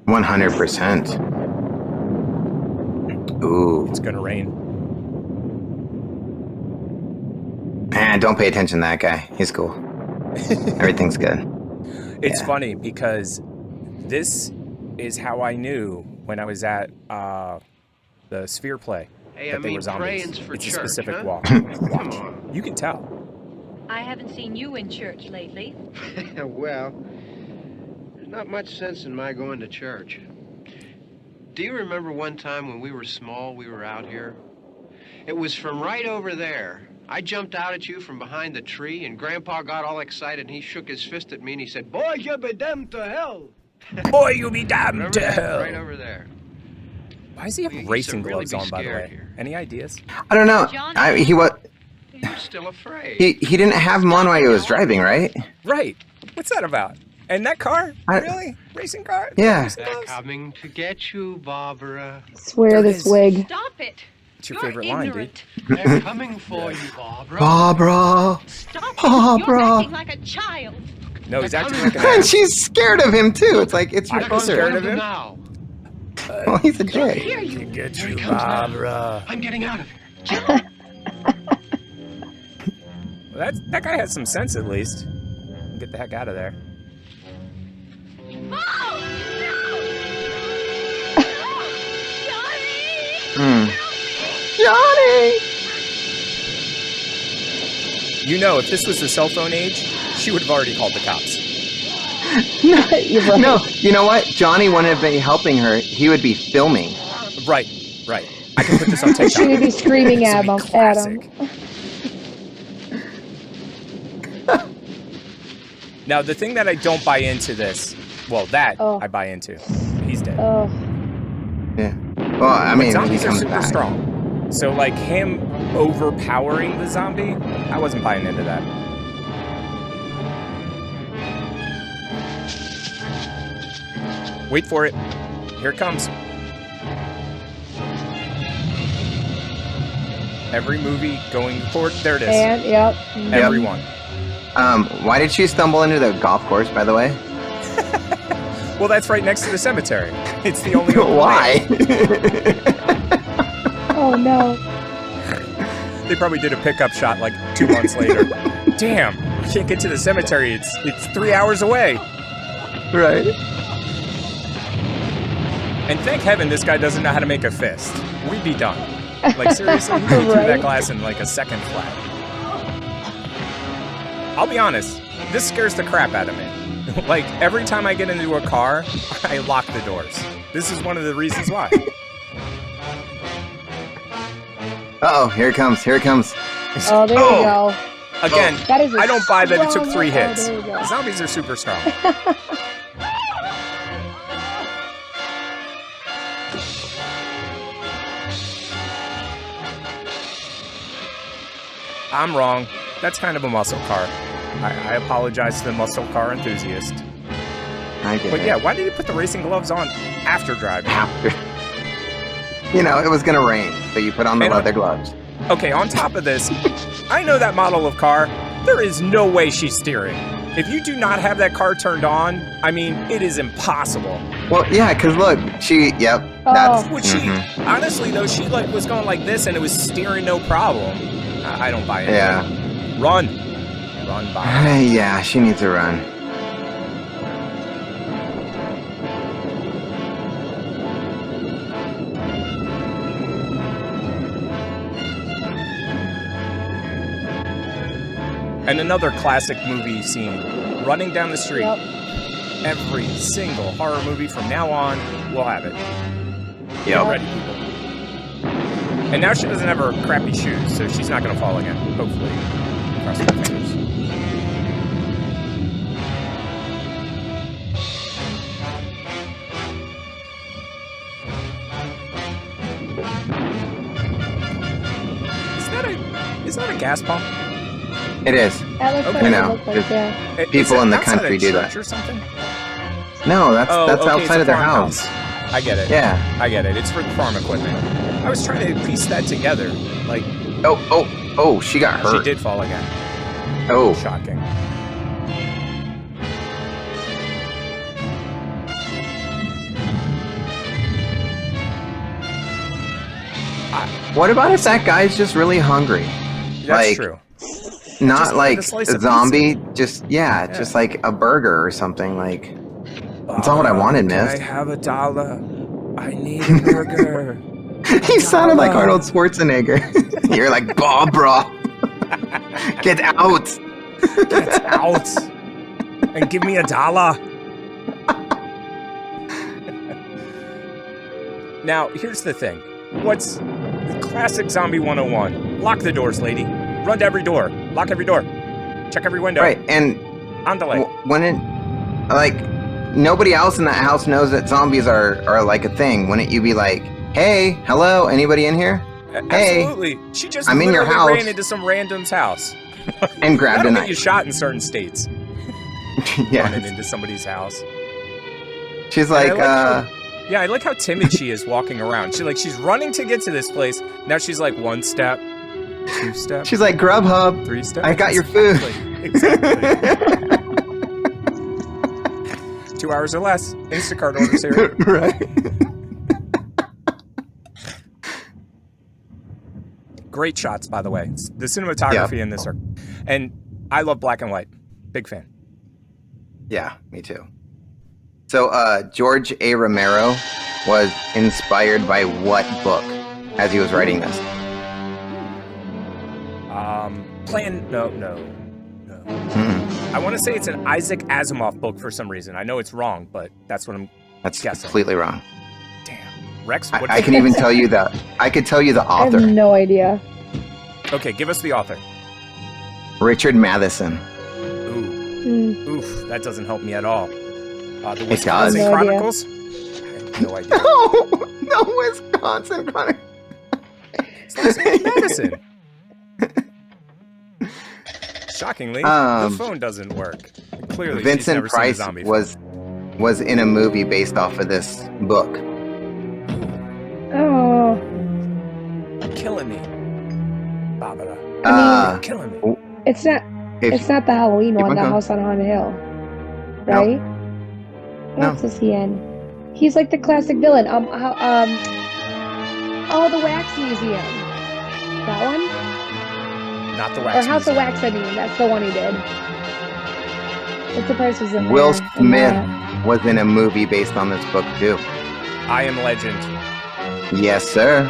Speaker 6: huh?
Speaker 2: 100%. Ooh.
Speaker 1: It's gonna rain.
Speaker 2: Man, don't pay attention to that guy. He's cool. Everything's good.
Speaker 1: It's
Speaker 2: Yeah.
Speaker 1: funny because this is how I knew when I was at the Sphere play
Speaker 6: Hey,
Speaker 1: that
Speaker 6: I
Speaker 1: they
Speaker 6: mean,
Speaker 1: were zombies.
Speaker 6: praying's for
Speaker 1: It's a
Speaker 6: church,
Speaker 1: specific
Speaker 6: huh?
Speaker 1: watch.
Speaker 6: Come on.
Speaker 1: You can tell.
Speaker 5: I haven't seen you in church lately.
Speaker 6: Well, there's not much sense in my going to church. do you remember one time when we were small, we were out here? It was from right over there. I jumped out at you from behind the tree, and Grandpa got all excited, and he shook his fist at me, and he said, "Boy, you be damned to hell."
Speaker 1: Boy, you be damned
Speaker 6: Remember
Speaker 1: to
Speaker 6: that?
Speaker 1: hell.
Speaker 6: Right over there.
Speaker 1: Why does he have
Speaker 6: We used
Speaker 1: racing
Speaker 6: to really
Speaker 1: gloves
Speaker 6: be
Speaker 1: on, by the
Speaker 6: scared
Speaker 1: way?
Speaker 6: here.
Speaker 1: Any ideas?
Speaker 2: I don't know.
Speaker 5: Johnny.
Speaker 2: He was.
Speaker 6: You're still afraid.
Speaker 2: He didn't have them on while he was driving, right?
Speaker 1: Right. What's that about? And that car?
Speaker 2: I-
Speaker 1: Really? Racing car?
Speaker 2: Yeah.
Speaker 1: Racing
Speaker 6: They're
Speaker 1: gloves?
Speaker 6: coming to get you, Barbara.
Speaker 3: Swear
Speaker 1: There it
Speaker 3: this
Speaker 1: is.
Speaker 3: wig.
Speaker 5: Stop it.
Speaker 1: What's your
Speaker 5: You're
Speaker 1: favorite line, dude?
Speaker 5: ignorant.
Speaker 6: They're coming for you, Barbara.
Speaker 2: Barbara.
Speaker 5: Stop it.
Speaker 2: Barbara.
Speaker 5: You're acting like a child.
Speaker 1: No, he's acting like an
Speaker 2: And
Speaker 1: ass.
Speaker 2: she's scared of him too. It's like it's your
Speaker 1: I'm scared
Speaker 2: brother.
Speaker 1: of him.
Speaker 6: Now.
Speaker 2: Well, he's a J.
Speaker 5: Here you.
Speaker 1: Get
Speaker 6: Here
Speaker 1: you,
Speaker 6: he comes now.
Speaker 1: Barbara.
Speaker 6: I'm getting out of here.
Speaker 1: Well, that guy has some sense at least. Get the heck out of there.
Speaker 5: Oh,
Speaker 2: Hmm. Johnny.
Speaker 1: You know, if this was the cell phone age, she would have already called the cops.
Speaker 3: You're right.
Speaker 2: No, you know what? Johnny wouldn't have been helping her. He would be filming.
Speaker 1: Right, right. I can put this on TikTok.
Speaker 3: She would be screaming
Speaker 1: This
Speaker 3: at
Speaker 1: would
Speaker 3: him.
Speaker 1: be classic. Now, the thing that I don't buy into this, well, that
Speaker 3: Oh.
Speaker 1: I buy into. He's dead.
Speaker 3: Oh,
Speaker 2: Yeah. Well, I
Speaker 1: But
Speaker 2: mean, when he
Speaker 1: zombies are
Speaker 2: comes
Speaker 1: super
Speaker 2: back.
Speaker 1: strong. So, like, him overpowering the zombie, I wasn't buying into that. Wait for it. Here it comes. Every movie going forward. There it is.
Speaker 3: and yep.
Speaker 1: Everyone.
Speaker 2: Why did she stumble into the golf course, by the way?
Speaker 1: Well, that's right next to the cemetery. It's the only open
Speaker 2: Why?
Speaker 3: Oh no.
Speaker 1: lane. They probably did a pickup shot like 2 months later. Damn, we can't get to the cemetery. It's 3 hours away.
Speaker 2: Right.
Speaker 1: And thank heaven this guy doesn't know how to make a fist. We'd be done. Like, seriously, he threw that
Speaker 3: Right.
Speaker 1: glass in like a second flat. I'll be honest, this scares the crap out of me. Like, every time I get into a car, I lock the doors. This is one of the reasons why.
Speaker 2: Uh-oh, here it comes. Here it comes.
Speaker 3: Oh, there we go.
Speaker 1: Again,
Speaker 3: That is.
Speaker 1: I don't buy that it took
Speaker 3: strong-
Speaker 1: 3
Speaker 3: oh,
Speaker 1: hits.
Speaker 3: there we go.
Speaker 1: Zombies are super strong. I'm wrong. That's kind of a muscle car. I apologize to the muscle car enthusiast.
Speaker 2: I get
Speaker 1: But
Speaker 2: it.
Speaker 1: yeah, why did he put the racing gloves on after driving?
Speaker 2: After. You know, it was going to rain, so you put on the
Speaker 1: And
Speaker 2: leather gloves.
Speaker 1: Okay, on top of this, I know that model of car. There is no way she's steering. If you do not have that car turned on, I mean, it is impossible.
Speaker 2: Well, yeah, because look, yep, that's...
Speaker 1: Would she,
Speaker 2: mhm.
Speaker 1: honestly though, she like was going like this and it was steering no problem. I don't buy it.
Speaker 2: Yeah.
Speaker 1: Run. Run by.
Speaker 2: Yeah, she needs a run.
Speaker 1: And another classic movie scene. Running down the street.
Speaker 3: Yep.
Speaker 1: Every single horror movie from now on will have it. Get
Speaker 2: Yep.
Speaker 1: ready, people. And now she doesn't have her crappy shoes, so she's not going to fall again. Hopefully. Cross my fingers. Is that a gas pump?
Speaker 2: It is.
Speaker 3: That looks
Speaker 1: Okay.
Speaker 3: like
Speaker 2: You
Speaker 3: it
Speaker 2: know,
Speaker 3: looks like,
Speaker 2: it's-
Speaker 3: yeah.
Speaker 1: Is
Speaker 2: People
Speaker 1: it
Speaker 2: in the
Speaker 1: outside
Speaker 2: country
Speaker 1: a
Speaker 2: do
Speaker 1: church
Speaker 2: that.
Speaker 1: or something?
Speaker 2: No, that's
Speaker 1: Oh, okay, it's
Speaker 2: outside
Speaker 1: a
Speaker 2: of their
Speaker 1: farmhouse.
Speaker 2: house.
Speaker 1: I get it.
Speaker 2: Yeah.
Speaker 1: I get it. It's for the farm equipment. I was trying to piece that together. Like,
Speaker 2: Oh, she got
Speaker 1: she
Speaker 2: hurt.
Speaker 1: did fall again.
Speaker 2: Oh,
Speaker 1: Shocking.
Speaker 2: what about if that guy's just really hungry?
Speaker 1: That's
Speaker 2: Like,
Speaker 1: true.
Speaker 2: Not
Speaker 1: Just
Speaker 2: like
Speaker 1: a slice
Speaker 2: a
Speaker 1: of
Speaker 2: zombie, just just like a burger or something. Like, that's not what I wanted,
Speaker 1: Can
Speaker 2: miss.
Speaker 1: I have $1? I need a burger.
Speaker 2: He sounded like Arnold Schwarzenegger. You're like, Barbara, get out.
Speaker 1: Get out and give me $1. Now, here's the thing. What's classic zombie 101? Lock the doors, lady. Run to every door. Lock every door. Check every window.
Speaker 2: Right, and
Speaker 1: Andale.
Speaker 2: when it, like, nobody else in that house knows that zombies are like a thing. Wouldn't you be like, hey, hello, anybody in here? Hey,
Speaker 1: Absolutely. She just
Speaker 2: I'm in your
Speaker 1: literally
Speaker 2: house.
Speaker 1: ran into some random's house.
Speaker 2: And grabbed a
Speaker 1: That'll get you
Speaker 2: knife.
Speaker 1: shot in certain states. Running
Speaker 2: Yeah.
Speaker 1: into somebody's house.
Speaker 2: She's
Speaker 1: And I
Speaker 2: like,
Speaker 1: Yeah, I like how timid she is walking around. She's running to get to this place. Now she's like 1 step, 2 steps,
Speaker 2: she's like, Grubhub.
Speaker 1: 3 steps.
Speaker 2: I got your food.
Speaker 1: Exactly. 2 hours or less. Instacart orders here.
Speaker 2: Right.
Speaker 1: Great shots, by the way. The cinematography in this are, and I love black and white. Big fan.
Speaker 2: Yeah, me too. So, George A. Romero was inspired by what book as he was writing this?
Speaker 1: No.
Speaker 2: Hmm.
Speaker 1: I want to say it's an Isaac Asimov book for some reason. I know it's wrong, but that's what I'm
Speaker 2: That's
Speaker 1: guessing.
Speaker 2: completely wrong.
Speaker 1: Damn. Rex, what
Speaker 2: I can even tell you I could tell you the
Speaker 3: I have
Speaker 2: author,
Speaker 3: no idea.
Speaker 1: Okay, give us the author.
Speaker 2: Richard Matheson.
Speaker 1: Ooh,
Speaker 3: Hmm.
Speaker 1: oof, that doesn't help me at all. The
Speaker 2: It does.
Speaker 1: Wisconsin
Speaker 3: No idea.
Speaker 1: Chronicles? I have no idea.
Speaker 2: No, Wisconsin Chronicle.
Speaker 1: It's not Madison. Shockingly, the phone doesn't work. Clearly, she's
Speaker 2: Vincent
Speaker 1: never seen a
Speaker 2: Price
Speaker 1: zombie film.
Speaker 2: was in a movie based off of this book.
Speaker 3: Oh,
Speaker 1: Killing me, Barbara.
Speaker 2: Uh,
Speaker 1: Killing me.
Speaker 3: it's not.
Speaker 2: if-
Speaker 3: It's not the Halloween
Speaker 2: Keep
Speaker 3: one,
Speaker 2: on
Speaker 3: the
Speaker 2: going.
Speaker 3: House on Haunted Hill, right? What
Speaker 2: No.
Speaker 3: else is he in? He's like the classic villain. Oh, the Wax Museum. That one?
Speaker 1: Not the
Speaker 3: Or
Speaker 1: wax.
Speaker 3: House of
Speaker 1: Museum.
Speaker 3: Wax, I mean. That's the one he did. What's Price was in
Speaker 2: Will
Speaker 3: there, in
Speaker 2: Smith
Speaker 3: that.
Speaker 2: was in a movie based on this book too.
Speaker 1: I Am Legend.
Speaker 2: Yes, sir.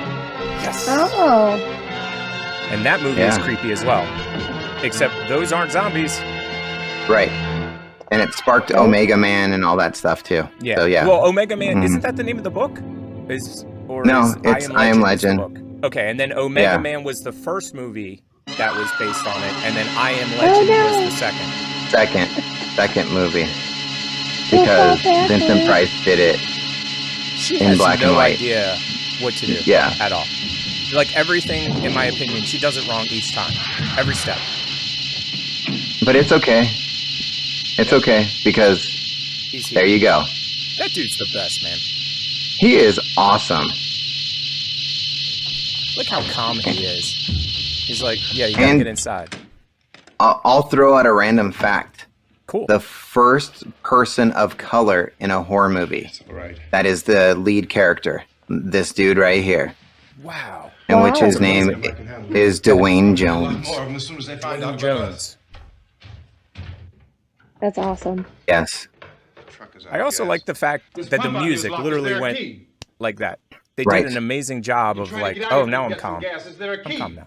Speaker 1: Yes.
Speaker 3: Oh.
Speaker 1: And that movie is
Speaker 2: Yeah.
Speaker 1: creepy as well. Except those aren't zombies.
Speaker 2: Right. And it sparked Omega Man and all that stuff too.
Speaker 1: Yeah.
Speaker 2: So yeah.
Speaker 1: Well, Omega Man,
Speaker 2: Mhm.
Speaker 1: isn't that the name of the book?
Speaker 2: No,
Speaker 1: is
Speaker 2: it's I Am
Speaker 1: is the
Speaker 2: Legend.
Speaker 1: book? Okay, and then Omega
Speaker 2: Yeah.
Speaker 1: Man was the first movie that was based on it, and then I Am Legend
Speaker 3: no.
Speaker 1: was the second.
Speaker 2: second movie.
Speaker 3: That's
Speaker 2: Because
Speaker 3: so bad.
Speaker 2: Vincent Price did it.
Speaker 1: She
Speaker 2: In
Speaker 1: has
Speaker 2: black
Speaker 1: no
Speaker 2: and white.
Speaker 1: idea what to do
Speaker 2: Yeah.
Speaker 1: at all. Like everything, in my opinion, she does it wrong each time. Every step.
Speaker 2: But it's okay. It's okay because
Speaker 1: He's here.
Speaker 2: there you go.
Speaker 1: That dude's the best, man.
Speaker 2: He is awesome.
Speaker 1: Look how calm he is. He's like, yeah, you gotta
Speaker 2: And-
Speaker 1: get inside.
Speaker 2: I'll throw out a random fact.
Speaker 1: Cool.
Speaker 2: The first person of color in a horror movie. That is the lead character. This dude right here.
Speaker 1: Wow.
Speaker 2: In which
Speaker 3: Wow.
Speaker 2: his name is Dwayne Jones.
Speaker 1: Dwayne Jones.
Speaker 3: That's awesome.
Speaker 2: Yes.
Speaker 1: I also like the fact that the music literally went like that. They
Speaker 2: Right.
Speaker 1: did an amazing job of like, oh, now I'm calm. I'm calm now.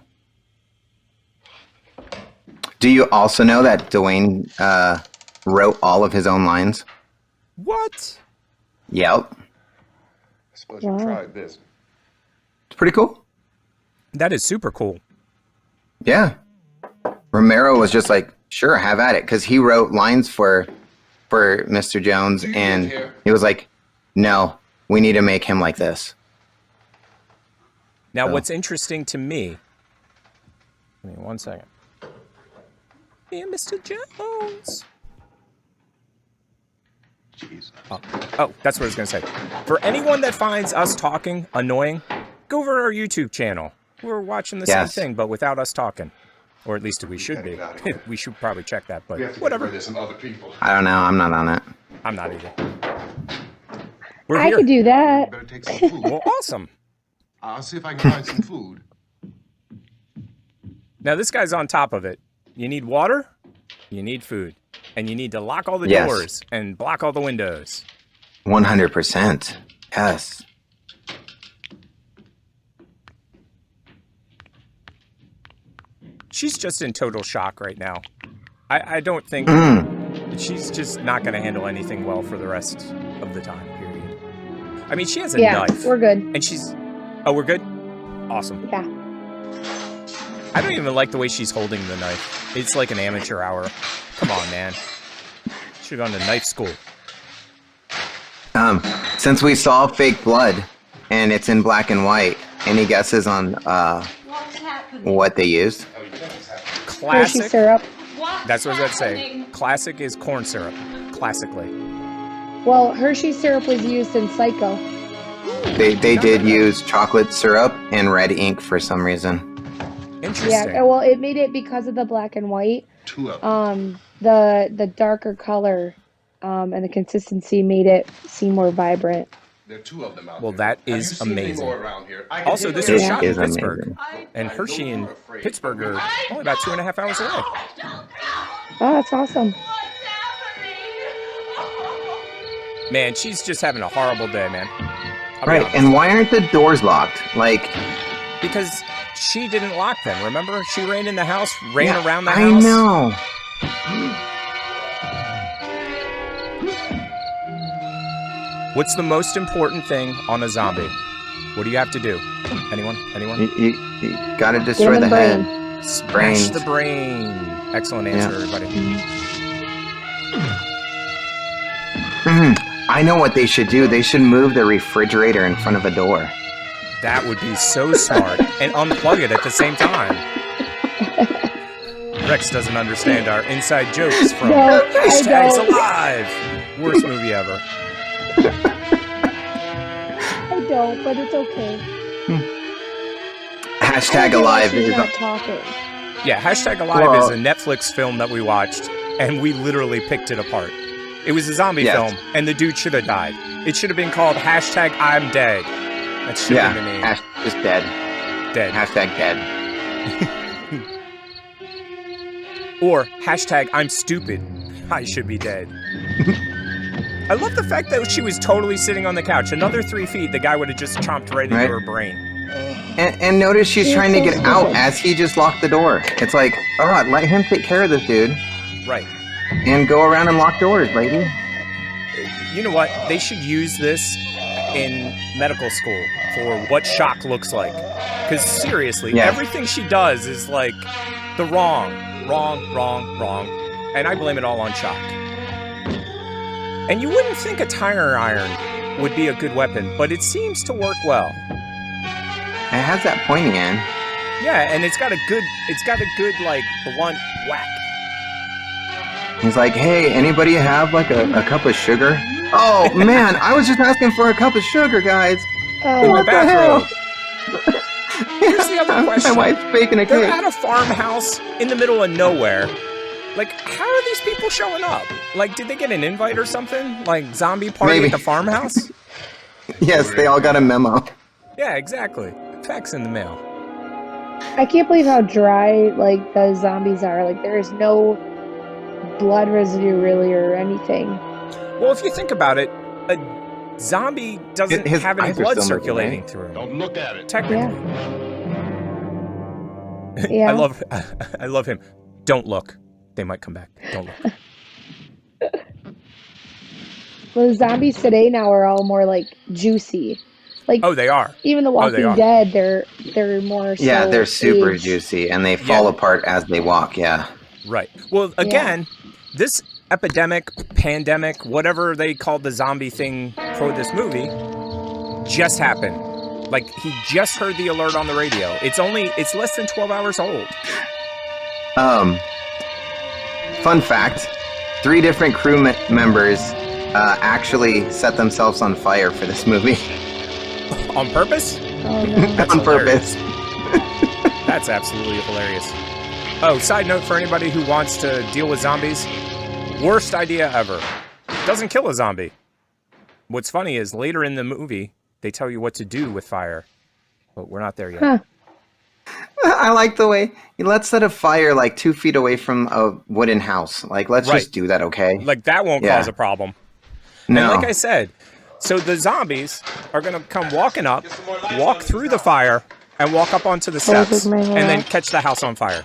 Speaker 2: Do you also know that Dwayne wrote all of his own lines?
Speaker 1: What?
Speaker 2: Yep.
Speaker 8: Suppose
Speaker 3: Wow.
Speaker 8: you tried this.
Speaker 2: It's pretty cool.
Speaker 1: That is super cool.
Speaker 2: Yeah. Romero was just like, sure, have at it. Because he wrote lines for Mr. Jones.
Speaker 8: Do you
Speaker 2: And
Speaker 8: live here?
Speaker 2: he was like, no, we need to make him like this.
Speaker 1: Now,
Speaker 2: So-
Speaker 1: what's interesting to me, give me 1 second. Yeah, Mr. Jones.
Speaker 8: Jesus.
Speaker 1: Oh, that's what I was going to say. For anyone that finds us talking annoying, go over to our YouTube channel. We're watching the
Speaker 2: Yes.
Speaker 1: same thing, but without us talking. Or at least we should be.
Speaker 8: Get out of here.
Speaker 1: We should probably check that, but
Speaker 8: We have to
Speaker 1: whatever.
Speaker 8: get rid of some other people.
Speaker 2: I don't know. I'm not on it.
Speaker 1: I'm not either. We're
Speaker 3: I
Speaker 1: here.
Speaker 3: could do that.
Speaker 8: Better take some food.
Speaker 1: Well, awesome.
Speaker 8: I'll see if I can find some food.
Speaker 1: Now, this guy's on top of it. You need water, you need food, and you need to lock all the
Speaker 2: Yes.
Speaker 1: doors and block all the windows.
Speaker 2: 100%. Yes.
Speaker 1: She's just in total shock right now. I don't think
Speaker 2: Mm.
Speaker 1: she's just not going to handle anything well for the rest of the time period. I mean, she has a
Speaker 3: Yeah,
Speaker 1: knife.
Speaker 3: we're good.
Speaker 1: And she's... Oh, we're good? Awesome.
Speaker 3: Yeah.
Speaker 1: I don't even like the way she's holding the knife. It's like an amateur hour. Come on, man. Should've gone to knife school.
Speaker 2: Since we saw fake blood, and it's in black and white, any guesses on what they used?
Speaker 3: Hershey
Speaker 1: Classic.
Speaker 3: syrup.
Speaker 1: That's what I was going to say. Classic is corn syrup. Classically.
Speaker 3: Well, Hershey syrup was used in Psycho.
Speaker 2: They did use chocolate syrup and red ink for some reason.
Speaker 1: Interesting.
Speaker 3: Yeah, well, it made it because of the black and white.
Speaker 8: 2 of them.
Speaker 3: The darker color, and the consistency made it seem more vibrant.
Speaker 8: There are 2 of them out
Speaker 1: Well,
Speaker 8: there.
Speaker 1: that
Speaker 8: Have
Speaker 1: is
Speaker 8: you seen any
Speaker 1: amazing.
Speaker 8: more around here? I can
Speaker 1: Also,
Speaker 8: take
Speaker 1: this
Speaker 8: care
Speaker 1: was
Speaker 8: of
Speaker 1: shot
Speaker 8: you.
Speaker 1: in
Speaker 2: is
Speaker 1: Pittsburgh.
Speaker 2: amazing.
Speaker 1: And Hershey and Pittsburgh are only about 2.5 hours away.
Speaker 3: Oh, that's awesome.
Speaker 1: Man, she's just having a horrible day, man. I'll be
Speaker 2: Right,
Speaker 1: honest.
Speaker 2: and why aren't the doors locked? Like,
Speaker 1: Because she didn't lock them, remember? She ran in the house, ran
Speaker 2: yeah,
Speaker 1: around the
Speaker 2: I
Speaker 1: house.
Speaker 2: know.
Speaker 1: What's the most important thing on a zombie? What do you have to do? Anyone?
Speaker 2: You gotta destroy
Speaker 3: Give
Speaker 2: the
Speaker 3: him the
Speaker 2: head.
Speaker 3: brain.
Speaker 1: Smash
Speaker 2: Brains.
Speaker 1: the brain. Excellent answer,
Speaker 2: Yeah.
Speaker 1: everybody.
Speaker 2: I know what they should do. They should move the refrigerator in front of a door.
Speaker 1: That would be so smart. And unplug it at the same time. Rex doesn't understand our inside jokes from
Speaker 3: No, I
Speaker 1: Hashtags
Speaker 3: don't.
Speaker 1: Alive. Worst movie ever.
Speaker 3: I don't, but it's okay.
Speaker 2: Hashtag alive.
Speaker 3: She's
Speaker 2: is
Speaker 3: not talking.
Speaker 1: Yeah, Hashtag Alive
Speaker 2: Well-
Speaker 1: is a Netflix film that we watched, and we literally picked it apart. It was a zombie
Speaker 2: Yes.
Speaker 1: film, and the dude should have died. It should have been called Hashtag I'm Dead. That should
Speaker 2: Yeah,
Speaker 1: have been the name.
Speaker 2: just dead.
Speaker 1: Dead.
Speaker 2: Hashtag dead.
Speaker 1: Or Hashtag I'm Stupid. I should be dead. I love the fact that she was totally sitting on the couch. Another 3 feet, the guy would have just chomped right into
Speaker 2: Right.
Speaker 1: her brain.
Speaker 2: And notice she's
Speaker 3: She's
Speaker 2: trying to
Speaker 3: so
Speaker 2: get out
Speaker 3: stupid.
Speaker 2: as he just locked the door. It's like, all right, let him take care of this dude
Speaker 1: Right.
Speaker 2: and go around and lock doors, lady.
Speaker 1: You know what? They should use this in medical school for what shock looks like. Because seriously,
Speaker 2: Yeah.
Speaker 1: everything she does is like the wrong. And I blame it all on shock. And you wouldn't think a tire iron would be a good weapon, but it seems to work well.
Speaker 2: It has that pointing end.
Speaker 1: Yeah, and it's got a good like blunt whack.
Speaker 2: He's like, hey, anybody have like a cup of sugar? Oh man, I was just asking for a cup of sugar, guys.
Speaker 1: In
Speaker 3: Oh,
Speaker 1: the
Speaker 2: What the hell?
Speaker 1: bathrobe. Here's the other
Speaker 2: My
Speaker 1: question.
Speaker 2: wife's baking a
Speaker 1: They're
Speaker 2: cake.
Speaker 1: at a farmhouse in the middle of nowhere. Like, how are these people showing up? Like, did they get an invite or something? Like, zombie party
Speaker 2: Maybe.
Speaker 1: at the farmhouse?
Speaker 2: Yes, they all got a memo.
Speaker 1: Yeah, exactly. Fax in the mail.
Speaker 3: I can't believe how dry like the zombies are. Like there is no blood residue really or anything.
Speaker 1: Well, if you think about it, a zombie doesn't
Speaker 2: His
Speaker 1: have any
Speaker 2: eyes are
Speaker 1: blood
Speaker 2: still moving,
Speaker 1: circulating
Speaker 2: right?
Speaker 1: through him.
Speaker 8: Don't look at it.
Speaker 1: Technically.
Speaker 3: Yeah.
Speaker 1: I love him. Don't look. They might come back. Don't look.
Speaker 3: Well, the zombies today now are all more like juicy. Like
Speaker 1: Oh, they are.
Speaker 3: even The
Speaker 1: they
Speaker 3: Walking
Speaker 1: are.
Speaker 3: Dead, they're more.
Speaker 2: Yeah,
Speaker 3: so
Speaker 2: they're super
Speaker 3: aged.
Speaker 2: juicy and they fall
Speaker 1: Yeah.
Speaker 2: apart as they walk. Yeah.
Speaker 1: Right. Well, again, this epidemic, pandemic, whatever they called the zombie thing for this movie, just happened. Like, he just heard the alert on the radio. It's less than 12 hours old.
Speaker 2: Fun fact: 3 different crew members actually set themselves on fire for this movie
Speaker 1: On purpose?
Speaker 3: Oh no.
Speaker 1: That's
Speaker 2: on
Speaker 1: hilarious.
Speaker 2: purpose.
Speaker 1: That's absolutely hilarious. Oh, side note for anybody who wants to deal with zombies, worst idea ever. Doesn't kill a zombie. What's funny is later in the movie, they tell you what to do with fire. But we're not there yet.
Speaker 3: Huh.
Speaker 2: I like the way let's set a fire like 2 feet away from a wooden house. Like, let's
Speaker 1: Right.
Speaker 2: just do that, okay?
Speaker 1: Like, that won't
Speaker 2: Yeah.
Speaker 1: cause a problem.
Speaker 2: No.
Speaker 1: And like I said, so the zombies are going to come walking up, walk through the fire, and walk up onto the steps,
Speaker 3: with my hair
Speaker 1: and then
Speaker 3: up.
Speaker 1: catch the house on fire.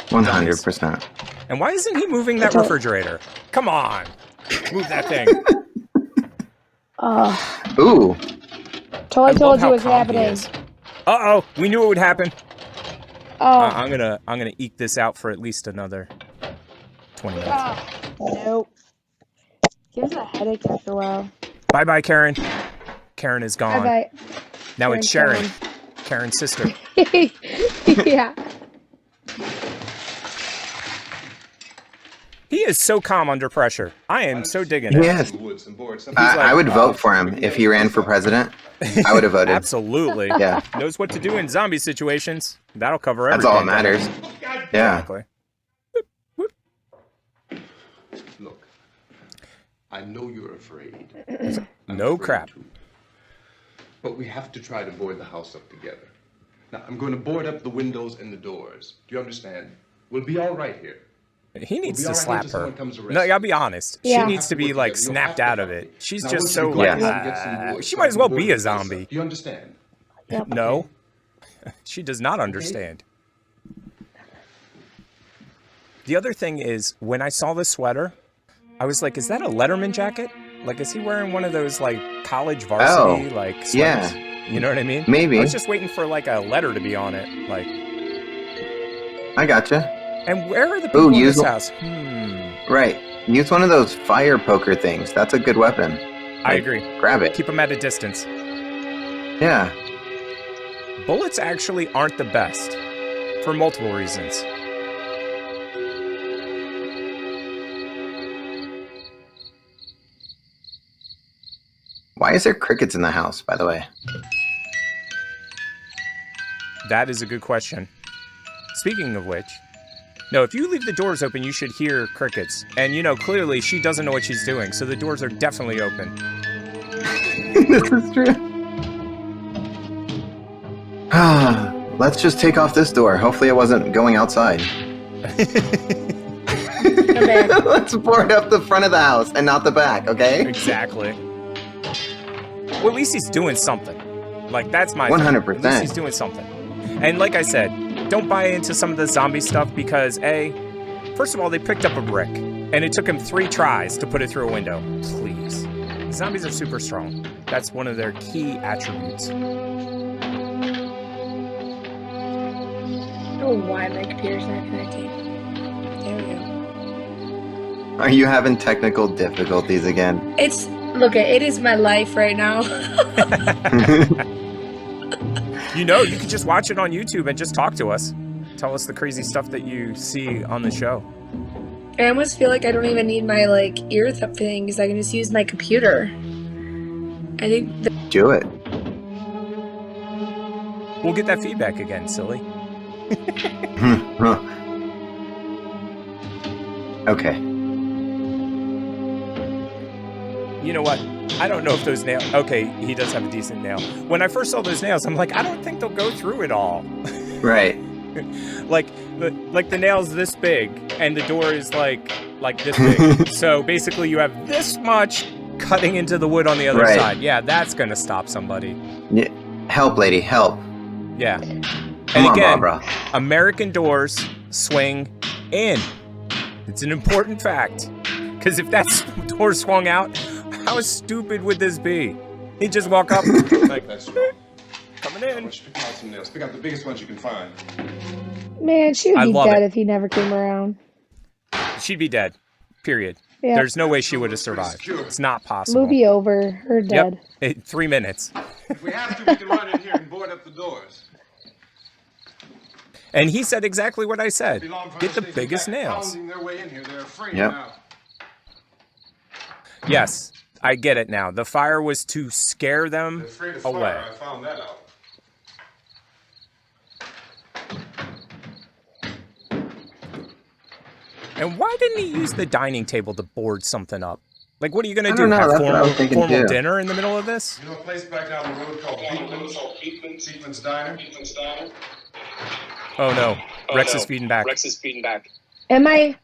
Speaker 2: 100%.
Speaker 1: And why isn't he moving that
Speaker 3: That's all.
Speaker 1: refrigerator? Come on. Move that thing.
Speaker 2: Ooh.
Speaker 3: Totally
Speaker 1: I
Speaker 3: told
Speaker 1: love
Speaker 3: you
Speaker 1: how
Speaker 3: what's
Speaker 1: calm he
Speaker 3: happening.
Speaker 1: is. Uh-oh, we knew it would happen.
Speaker 3: Oh,
Speaker 1: I'm gonna eke this out for at least another 20 minutes.
Speaker 3: Nope. Gives a headache after a while.
Speaker 1: Bye-bye, Karen. Karen is gone.
Speaker 3: Bye
Speaker 1: Now it's Sharon,
Speaker 3: Karen's
Speaker 1: Karen's sister.
Speaker 3: bye. Yeah.
Speaker 1: He is so calm under pressure. I am so digging it.
Speaker 2: Yes.
Speaker 1: like,
Speaker 2: I would vote for him if he ran for president. I would have voted.
Speaker 1: Absolutely.
Speaker 2: Yeah.
Speaker 1: Knows what to do in zombie situations. That'll cover
Speaker 2: That's
Speaker 1: everything.
Speaker 2: all that matters. Yeah.
Speaker 1: Exactly.
Speaker 8: Look, I know you're afraid.
Speaker 1: No crap.
Speaker 8: Too. But we have to try to board the house up together. Now, I'm going to board up the windows and the doors. Do you understand? We'll be all right here.
Speaker 1: He needs
Speaker 8: We'll
Speaker 1: to
Speaker 8: be all right
Speaker 1: slap
Speaker 8: until
Speaker 1: her.
Speaker 8: someone comes
Speaker 1: No,
Speaker 8: arrest
Speaker 1: I'll be honest.
Speaker 3: Yeah.
Speaker 1: She needs to be like snapped out of it. She's
Speaker 8: Now,
Speaker 1: just
Speaker 8: I
Speaker 1: so
Speaker 8: want you to
Speaker 1: like,
Speaker 8: go out and get some wood
Speaker 1: she
Speaker 8: so
Speaker 1: might
Speaker 8: I
Speaker 1: as
Speaker 8: can
Speaker 1: well
Speaker 8: board
Speaker 1: be a
Speaker 8: this up.
Speaker 1: zombie.
Speaker 8: Do you understand?
Speaker 1: No, she does not understand. The other thing is, when I saw the sweater, I was like, is that a Letterman jacket? Like, is he wearing one of those, like, college varsity, like, sweaters?
Speaker 2: Yeah.
Speaker 1: You know what I mean?
Speaker 2: Maybe.
Speaker 1: I was just waiting for, like, a letter to be on it. Like,
Speaker 2: I gotcha.
Speaker 1: and where are the people in
Speaker 2: use
Speaker 1: this
Speaker 2: one-
Speaker 1: house?
Speaker 2: Right. Use one of those fire poker things. That's a good weapon.
Speaker 1: I agree.
Speaker 2: Grab it.
Speaker 1: Keep them at a distance.
Speaker 2: Yeah.
Speaker 1: Bullets actually aren't the best, for multiple reasons.
Speaker 2: Why is there crickets in the house, by the way?
Speaker 1: That is a good question. Speaking of which, no, if you leave the doors open, you should hear crickets. And, you know, clearly she doesn't know what she's doing, so the doors are definitely open.
Speaker 2: This is true. Let's just take off this door. Hopefully it wasn't going outside. Let's board up the front of the house and not the back, okay?
Speaker 1: Exactly. Well, at least he's doing something. Like, that's my thing.
Speaker 2: 100%.
Speaker 1: At least he's doing something. And like I said, don't buy into some of the zombie stuff because, A, first of all, they picked up a brick, and it took him 3 tries to put it through a window. Please. Zombies are super strong. That's one of their key attributes.
Speaker 9: Oh, why my computer's not connecting. There we go.
Speaker 2: Are you having technical difficulties again?
Speaker 9: It's, look, it is my life right now.
Speaker 1: You know, you could just watch it on YouTube and just talk to us. Tell us the crazy stuff that you see on the show.
Speaker 9: I almost feel like I don't even need my, like, ear things. I can just use my computer. I think
Speaker 2: Do it.
Speaker 1: We'll get that feedback again, silly.
Speaker 2: Okay.
Speaker 1: You know what? I don't know if those nails... Okay, he does have a decent nail. When I first saw those nails, I'm like, I don't think they'll go through it all.
Speaker 2: Right.
Speaker 1: like the nail's this big, and the door is like this big. So basically you have this much cutting into the wood on the other
Speaker 2: Right.
Speaker 1: side. Yeah, that's gonna stop somebody.
Speaker 2: Yeah. Help, lady, help.
Speaker 1: Yeah.
Speaker 2: Come
Speaker 1: And
Speaker 2: on,
Speaker 1: again,
Speaker 2: Barbara.
Speaker 1: American doors swing in. It's an important fact. Because if that door swung out, how stupid would this be? He'd just walk up, like,
Speaker 8: That's right.
Speaker 1: coming
Speaker 8: I
Speaker 1: in.
Speaker 8: want you to pick out some nails. Pick out the biggest ones you can find.
Speaker 3: Man, she would
Speaker 1: I
Speaker 3: be
Speaker 1: love
Speaker 3: dead
Speaker 1: it.
Speaker 3: if he never came around.
Speaker 1: She'd be dead. Period.
Speaker 3: Yeah.
Speaker 1: There's no way she would have survived. It's not possible.
Speaker 3: Movie over. Her dead.
Speaker 1: Yep. 3 minutes.
Speaker 8: If we have to, we can run in here and board up the doors.
Speaker 1: And he said exactly what I said.
Speaker 8: Be long for
Speaker 1: Get
Speaker 8: us
Speaker 1: the
Speaker 8: to stay
Speaker 1: biggest
Speaker 8: back,
Speaker 1: nails.
Speaker 8: pounding their way in here. They're afraid
Speaker 2: Yep.
Speaker 8: now.
Speaker 1: Yes, I get it now. The fire was to scare them
Speaker 8: They're afraid of
Speaker 1: away.
Speaker 8: fire. I found that out.
Speaker 1: And why didn't he use the dining table to board something up? Like, what are you going
Speaker 2: I
Speaker 1: to do?
Speaker 2: don't know,
Speaker 1: Have
Speaker 2: that's what I was thinking
Speaker 1: formal
Speaker 2: too.
Speaker 1: dinner in the middle of this?
Speaker 8: You know a place back down the road called Beekman's Diner?
Speaker 1: Oh, no. Rex is feeding back.
Speaker 3: Am I?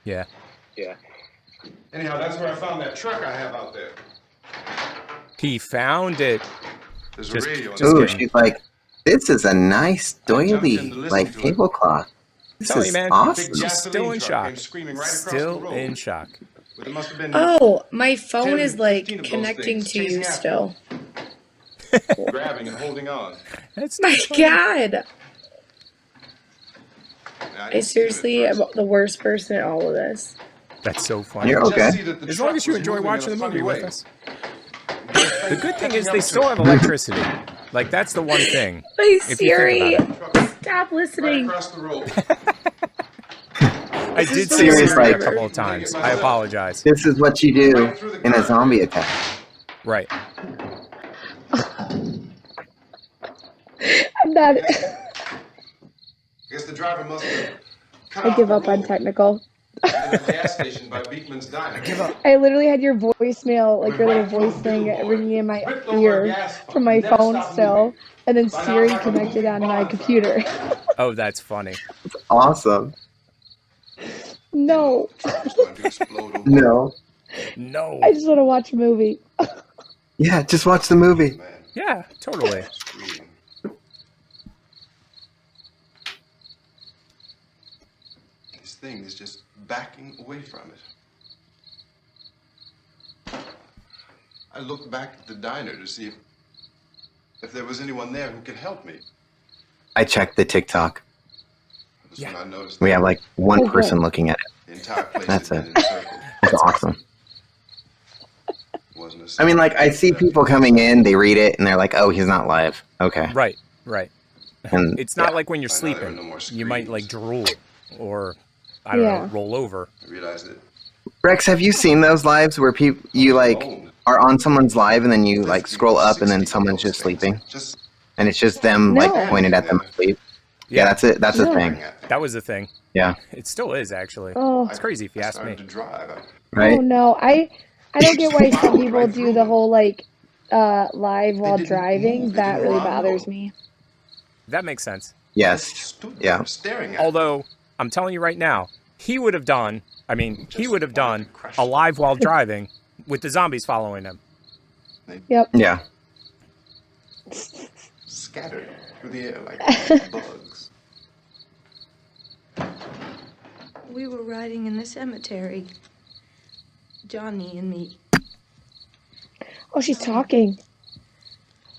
Speaker 1: Yeah.
Speaker 8: Anyhow, that's where I found that truck I have out there.
Speaker 1: He found it.
Speaker 8: There's
Speaker 1: Just-
Speaker 8: a radio in
Speaker 1: just
Speaker 8: there.
Speaker 2: Ooh,
Speaker 1: kidding.
Speaker 2: she's like, this is a nice
Speaker 8: jumped
Speaker 2: doily,
Speaker 8: in to listen
Speaker 2: like,
Speaker 8: to it.
Speaker 2: tablecloth. This
Speaker 1: Telling
Speaker 2: is
Speaker 1: you, man,
Speaker 2: awesome.
Speaker 8: Big
Speaker 1: She's
Speaker 8: gasoline
Speaker 1: still in
Speaker 8: truck
Speaker 1: shock.
Speaker 8: came screaming right across the
Speaker 1: Still
Speaker 8: road.
Speaker 1: in shock.
Speaker 8: But there must have been
Speaker 9: Oh, my phone
Speaker 8: 10,
Speaker 9: is like
Speaker 8: 15 of those
Speaker 9: connecting
Speaker 8: things
Speaker 9: to you
Speaker 8: chasing after
Speaker 9: still.
Speaker 8: grabbing and holding on.
Speaker 1: That's
Speaker 9: My
Speaker 1: not funny.
Speaker 9: God.
Speaker 8: I
Speaker 9: I
Speaker 8: didn't see them at
Speaker 9: seriously am
Speaker 8: first.
Speaker 9: the worst person at all of this.
Speaker 1: That's so funny.
Speaker 2: You're
Speaker 8: Just
Speaker 2: okay.
Speaker 8: see that the
Speaker 1: As long
Speaker 8: truck
Speaker 1: as you
Speaker 8: was
Speaker 1: enjoy
Speaker 8: moving in
Speaker 1: watching
Speaker 8: a
Speaker 1: the
Speaker 8: funny
Speaker 1: movie with
Speaker 8: way.
Speaker 1: us. The good thing is they still have
Speaker 8: a
Speaker 1: electricity. Like, that's the one thing.
Speaker 9: My
Speaker 1: If you
Speaker 9: Siri,
Speaker 1: think about
Speaker 9: stop
Speaker 8: right
Speaker 9: listening.
Speaker 8: across the road.
Speaker 1: I did
Speaker 9: the
Speaker 1: say
Speaker 2: worst
Speaker 1: Siri a
Speaker 2: ever.
Speaker 1: couple of times. I apologize.
Speaker 2: This is what you do
Speaker 8: Right through the
Speaker 2: in a
Speaker 8: curb.
Speaker 2: zombie attack.
Speaker 1: Right.
Speaker 3: I'm not.
Speaker 8: I guess the driver must have cut
Speaker 3: I
Speaker 8: off
Speaker 3: give
Speaker 8: the
Speaker 3: up on
Speaker 8: road
Speaker 3: technical.
Speaker 8: at the gas station by Beekman's Diner.
Speaker 3: I literally had your voicemail, like your little voice thing, ringing in my ear from my phone still, and then Siri connected on my computer.
Speaker 1: Oh, that's funny.
Speaker 2: Awesome.
Speaker 3: No,
Speaker 8: Truck was going to explode over.
Speaker 2: No.
Speaker 1: No.
Speaker 3: I just want to watch a movie.
Speaker 2: Yeah, just watch the movie.
Speaker 8: Man,
Speaker 1: Yeah, totally.
Speaker 8: screaming. This thing is just backing away from it. I looked back at the diner to see if there was anyone there who could help me.
Speaker 2: I checked the TikTok.
Speaker 8: That's when I noticed
Speaker 2: We
Speaker 8: that
Speaker 2: have like one
Speaker 3: Okay.
Speaker 2: person looking at it.
Speaker 8: the entire place
Speaker 2: That's
Speaker 8: had
Speaker 2: it.
Speaker 8: been encircled.
Speaker 2: It's awesome.
Speaker 8: Wasn't a
Speaker 2: I mean,
Speaker 8: single
Speaker 2: like, I see
Speaker 8: person.
Speaker 2: people coming in, they read it, and they're like, oh, he's not live. Okay.
Speaker 1: Right, right.
Speaker 2: And
Speaker 1: It's not
Speaker 2: yeah.
Speaker 1: like when you're
Speaker 8: I know there are
Speaker 1: sleeping.
Speaker 8: no more
Speaker 1: You might, like,
Speaker 8: screams.
Speaker 1: drool or, I don't know,
Speaker 3: Yeah.
Speaker 1: roll over.
Speaker 8: I realized that
Speaker 2: Rex, have you seen those lives where people you like
Speaker 8: alone,
Speaker 2: are on someone's live and then you like
Speaker 8: 50,
Speaker 2: scroll up and then
Speaker 8: 60
Speaker 2: someone's
Speaker 8: of
Speaker 2: just
Speaker 8: those things
Speaker 2: sleeping
Speaker 8: just
Speaker 2: and it's just them
Speaker 3: No.
Speaker 2: like pointed at them asleep? Yeah, that's it. That's a
Speaker 3: No.
Speaker 2: thing.
Speaker 8: staring at me.
Speaker 1: That was the thing.
Speaker 2: Yeah.
Speaker 1: It still is, actually.
Speaker 3: Oh,
Speaker 1: It's crazy if you
Speaker 8: I
Speaker 1: ask me.
Speaker 8: started to drive.
Speaker 2: Right.
Speaker 3: oh no, I don't get why some people
Speaker 8: Right
Speaker 3: do
Speaker 8: through
Speaker 3: the
Speaker 8: them.
Speaker 3: whole like live while
Speaker 8: didn't
Speaker 3: driving.
Speaker 8: move. They
Speaker 3: That
Speaker 8: didn't
Speaker 3: really
Speaker 8: run,
Speaker 3: bothers
Speaker 8: no.
Speaker 3: me.
Speaker 1: That makes sense.
Speaker 2: Yes.
Speaker 8: Stood
Speaker 2: Yeah.
Speaker 8: there staring at me.
Speaker 1: Although, I'm telling you right now, he would have done a live while driving with the zombies following him.
Speaker 3: Yep.
Speaker 2: Yeah.
Speaker 8: Scattered through the air like bugs.
Speaker 10: We were riding in the cemetery, Johnny and me.
Speaker 3: Oh, she's talking.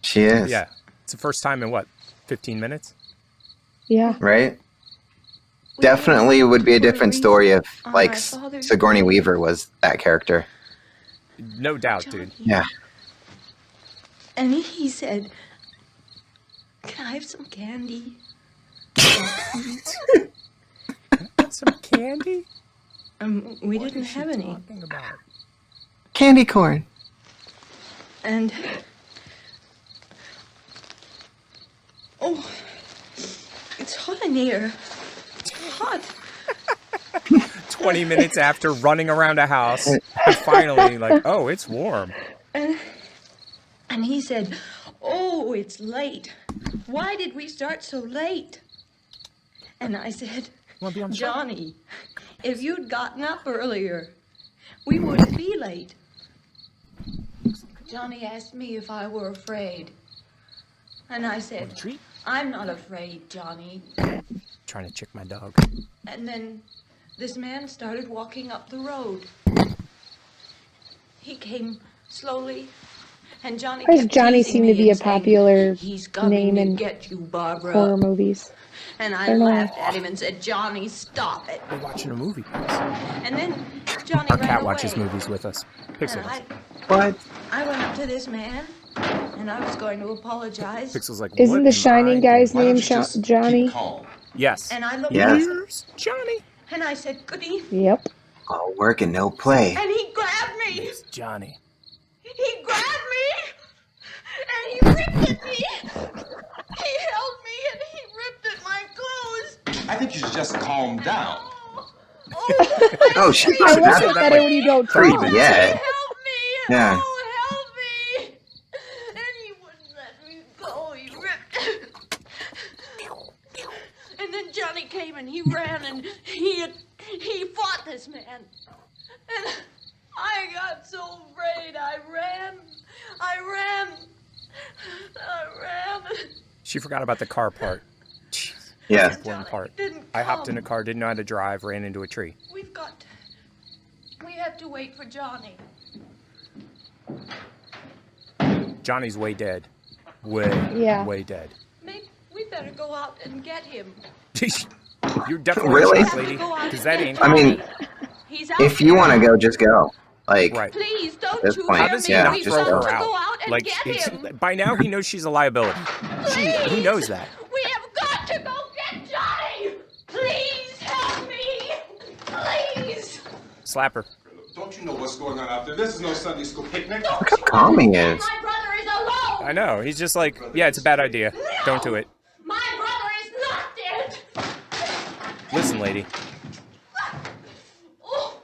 Speaker 2: She is.
Speaker 1: Yeah. It's the first time in, what, 15 minutes?
Speaker 3: Yeah.
Speaker 2: Right?
Speaker 10: We
Speaker 2: Definitely would be a
Speaker 10: for a
Speaker 2: different
Speaker 10: reason
Speaker 2: story if
Speaker 10: on
Speaker 2: like
Speaker 10: my father's
Speaker 2: Sigourney
Speaker 10: grave.
Speaker 2: Weaver was that character.
Speaker 1: No doubt, dude.
Speaker 2: Yeah.
Speaker 10: And he said, "Can I have some candy?"
Speaker 1: Some candy?
Speaker 10: We didn't have any.
Speaker 1: Talking about?
Speaker 2: Candy corn.
Speaker 10: And oh, it's hot in here. It's hot.
Speaker 1: 20 minutes after running around a house, and finally, like, oh, it's warm.
Speaker 10: And he said, "Oh, it's late. Why did we start so late?" And I said,
Speaker 1: Wanna be on the show?
Speaker 10: "Johnny, if you'd gotten up earlier, we wouldn't be late." Johnny asked me if I were afraid. And I said,
Speaker 1: Treat?
Speaker 10: "I'm not afraid, Johnny."
Speaker 1: Trying to check my dog.
Speaker 10: And then this man started walking up the road. He came slowly, and Johnny
Speaker 3: Why does
Speaker 10: kept
Speaker 3: Johnny
Speaker 10: teasing
Speaker 3: seem to
Speaker 10: me
Speaker 3: be a
Speaker 10: and saying,
Speaker 3: popular
Speaker 10: "He's coming
Speaker 3: name
Speaker 10: to
Speaker 3: in
Speaker 10: get you, Barbara."
Speaker 3: horror movies?
Speaker 10: And I
Speaker 3: don't know.
Speaker 10: laughed at him and said, "Johnny, stop it."
Speaker 1: We're watching a movie.
Speaker 10: And then Johnny
Speaker 1: Our
Speaker 10: ran
Speaker 1: cat
Speaker 10: away.
Speaker 1: watches movies with us. Pixel
Speaker 10: And
Speaker 1: does.
Speaker 2: What?
Speaker 10: I went up to this man, and I was going to apologize.
Speaker 1: Pixel's like,
Speaker 3: Isn't
Speaker 1: what
Speaker 3: the
Speaker 1: am
Speaker 3: Shining
Speaker 1: I
Speaker 3: guy's
Speaker 1: doing?
Speaker 8: Why don't
Speaker 3: name
Speaker 8: you just
Speaker 3: Johnny?
Speaker 8: keep calm?
Speaker 1: Yes.
Speaker 10: And I looked
Speaker 2: Yeah.
Speaker 10: at him,
Speaker 1: Here's Johnny.
Speaker 10: and I said, "Good evening."
Speaker 3: Yep.
Speaker 2: All work and no play.
Speaker 10: And he grabbed me.
Speaker 1: It's Johnny.
Speaker 10: He grabbed me, and he ripped at me. He held me, and he ripped at my clothes.
Speaker 8: I think you should just calm down.
Speaker 2: Oh, she's
Speaker 3: I
Speaker 2: not
Speaker 3: like
Speaker 2: that
Speaker 3: it better when you don't
Speaker 2: creepy
Speaker 3: talk.
Speaker 2: yet.
Speaker 10: Help me!
Speaker 2: Yeah.
Speaker 10: Oh, help me! And he wouldn't let me go. He ripped. And then Johnny came and he ran and he fought this man. And I got so afraid. I ran.
Speaker 1: She forgot about the car part. Jeez,
Speaker 2: Yeah.
Speaker 1: important part.
Speaker 10: Didn't
Speaker 1: I hopped in a
Speaker 10: come.
Speaker 1: car, didn't know how to drive, ran into a tree.
Speaker 10: We've got We have to wait for Johnny.
Speaker 1: Johnny's way dead. Way dead.
Speaker 10: Maybe we better go out and get him.
Speaker 1: You're definitely
Speaker 2: Really?
Speaker 1: a shock lady. Because that ain't.
Speaker 2: I mean,
Speaker 10: He's out
Speaker 2: if you
Speaker 10: there.
Speaker 2: want to go, just go. Like,
Speaker 1: Right.
Speaker 10: Please don't
Speaker 2: this
Speaker 10: you
Speaker 2: point,
Speaker 10: hear
Speaker 1: How does
Speaker 10: me?
Speaker 1: he
Speaker 2: yeah,
Speaker 1: not
Speaker 10: We've
Speaker 2: just
Speaker 1: throw
Speaker 10: got
Speaker 1: her
Speaker 10: to
Speaker 1: out?
Speaker 10: go out and
Speaker 1: Like,
Speaker 10: get him.
Speaker 1: by now he knows she's a liability. He knows that.
Speaker 10: We have got to go get Johnny. Please help me. Please.
Speaker 1: Slap her.
Speaker 8: Don't you know what's going on out there? This is no Sunday school picnic.
Speaker 2: look how calm he is.
Speaker 10: My brother is alone.
Speaker 1: I know. He's just like, yeah, it's a bad idea. Don't do it.
Speaker 10: My brother is not dead.
Speaker 1: Listen, lady.
Speaker 10: Oh.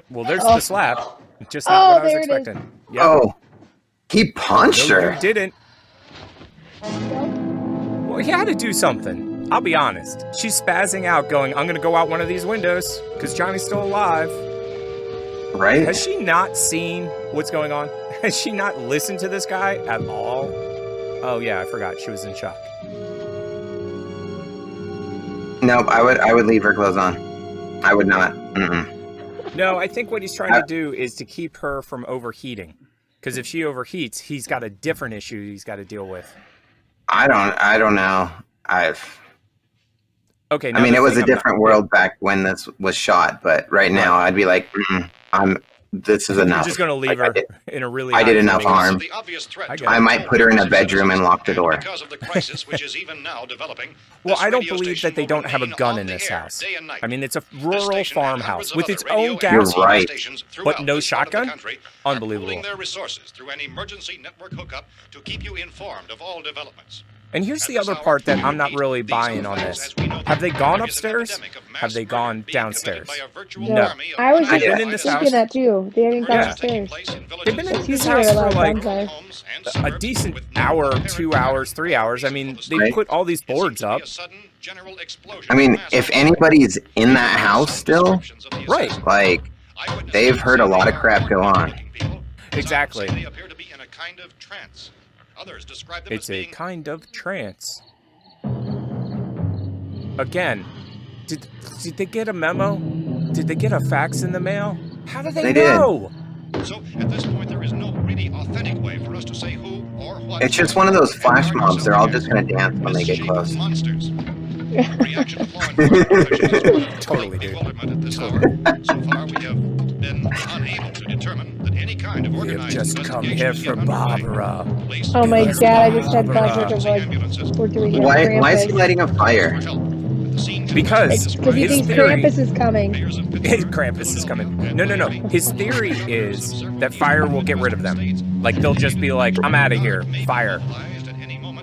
Speaker 1: Well, there's the slap. Just not what I was
Speaker 3: there it is.
Speaker 1: expecting. Yep.
Speaker 2: Oh, he punched
Speaker 1: No,
Speaker 2: her.
Speaker 1: you didn't. Well, he had to do something. I'll be honest. She's spazzing out, going, I'm going to go out one of these windows because Johnny's still alive.
Speaker 2: Right?
Speaker 1: Has she not seen what's going on? Has she not listened to this guy at all? Oh, yeah, I forgot. She was in shock.
Speaker 2: Nope, I would leave her clothes on. I would not. Mm-mm.
Speaker 1: No, I think what he's trying to do is to keep her from overheating. Because if she overheats, he's got a different issue he's got to deal with.
Speaker 2: I don't know.
Speaker 1: Okay.
Speaker 2: I mean, it was a
Speaker 1: another thing
Speaker 2: different world back when this was shot, but right now I'd be like, this is
Speaker 1: You're
Speaker 2: enough.
Speaker 1: just going to leave her in a really
Speaker 2: I did
Speaker 1: high
Speaker 2: enough
Speaker 1: place.
Speaker 2: harm.
Speaker 7: The obvious threat
Speaker 1: I
Speaker 7: to
Speaker 1: get it.
Speaker 2: I might put her in a bedroom and lock the door.
Speaker 7: because of the crisis which is even now developing.
Speaker 1: Well,
Speaker 7: this
Speaker 1: I don't
Speaker 7: radio
Speaker 1: believe
Speaker 7: station
Speaker 1: that they
Speaker 7: will
Speaker 1: don't have a
Speaker 7: remain
Speaker 1: gun
Speaker 7: on
Speaker 1: in
Speaker 7: the
Speaker 1: this
Speaker 7: air
Speaker 1: house.
Speaker 7: day and night.
Speaker 1: I mean, it's a
Speaker 7: This
Speaker 1: rural
Speaker 7: station and
Speaker 1: farmhouse
Speaker 7: hundreds of
Speaker 1: with
Speaker 7: other
Speaker 1: its
Speaker 7: radio
Speaker 1: own
Speaker 7: and
Speaker 1: gas,
Speaker 2: You're right.
Speaker 7: stations
Speaker 1: but
Speaker 7: throughout
Speaker 1: no
Speaker 7: this part of the
Speaker 1: shotgun?
Speaker 7: country are
Speaker 1: Unbelievable.
Speaker 7: pooling their resources through an emergency network hookup to keep you informed of all developments.
Speaker 1: And here's
Speaker 7: At
Speaker 1: the
Speaker 7: this
Speaker 1: other
Speaker 7: hour,
Speaker 1: part that
Speaker 7: we
Speaker 1: I'm not
Speaker 7: repeat,
Speaker 1: really
Speaker 7: these
Speaker 1: buying on
Speaker 7: facts,
Speaker 1: this.
Speaker 7: as we know
Speaker 1: Have they
Speaker 7: them,
Speaker 1: gone
Speaker 7: is an
Speaker 1: upstairs?
Speaker 7: epidemic of mass
Speaker 1: Have they
Speaker 7: murder
Speaker 1: gone
Speaker 7: being committed
Speaker 1: downstairs?
Speaker 7: by a virtual
Speaker 3: No.
Speaker 7: army of
Speaker 3: I was
Speaker 1: They've
Speaker 3: just
Speaker 1: been in this
Speaker 3: thinking
Speaker 1: house.
Speaker 3: that too. They haven't gone
Speaker 1: Yeah.
Speaker 3: upstairs.
Speaker 1: They've been in his
Speaker 3: They're
Speaker 1: house for
Speaker 3: allowed
Speaker 1: like
Speaker 3: downstairs.
Speaker 1: a decent hour, 2 hours, 3 hours. I mean, they
Speaker 2: Right.
Speaker 1: put all these boards up.
Speaker 2: I mean, if anybody's in that house still,
Speaker 1: Right.
Speaker 2: like, they've heard a lot of crap go on.
Speaker 1: Exactly.
Speaker 7: They appear to be in a kind of trance. Others describe them
Speaker 1: It's
Speaker 7: as
Speaker 1: a
Speaker 7: being
Speaker 1: kind of trance. Again, did they get a memo? Did they get a fax in the mail? How do they
Speaker 2: They did.
Speaker 1: know?
Speaker 7: So at this point, there is no really authentic way for us to say who or what.
Speaker 2: It's just one of those flash mobs. They're all just gonna dance when they get close.
Speaker 7: Monsters. Reaction to law enforcement officials is
Speaker 1: Totally, dude.
Speaker 7: bewilderment at this hour. So far, we have been unable to determine that any kind of
Speaker 1: We have
Speaker 7: organized
Speaker 1: just come
Speaker 7: investigation
Speaker 1: here
Speaker 7: is
Speaker 1: for
Speaker 7: yet underway.
Speaker 1: Barbara.
Speaker 7: Police
Speaker 3: Oh my
Speaker 7: and
Speaker 3: god, I just had
Speaker 1: Barbara.
Speaker 3: flashback of like
Speaker 7: ambulances
Speaker 3: we're doing it.
Speaker 2: Why is he
Speaker 3: Krampus.
Speaker 2: lighting a fire?
Speaker 7: for help. At the scene can
Speaker 1: Because
Speaker 7: be
Speaker 3: Because he
Speaker 1: his
Speaker 3: thinks
Speaker 1: theory-
Speaker 3: Krampus is coming.
Speaker 7: mayors of Pittsburgh,
Speaker 1: Krampus is coming. No. His theory is that fire will get rid of them. Like, they'll just be like, I'm out of here. Fire.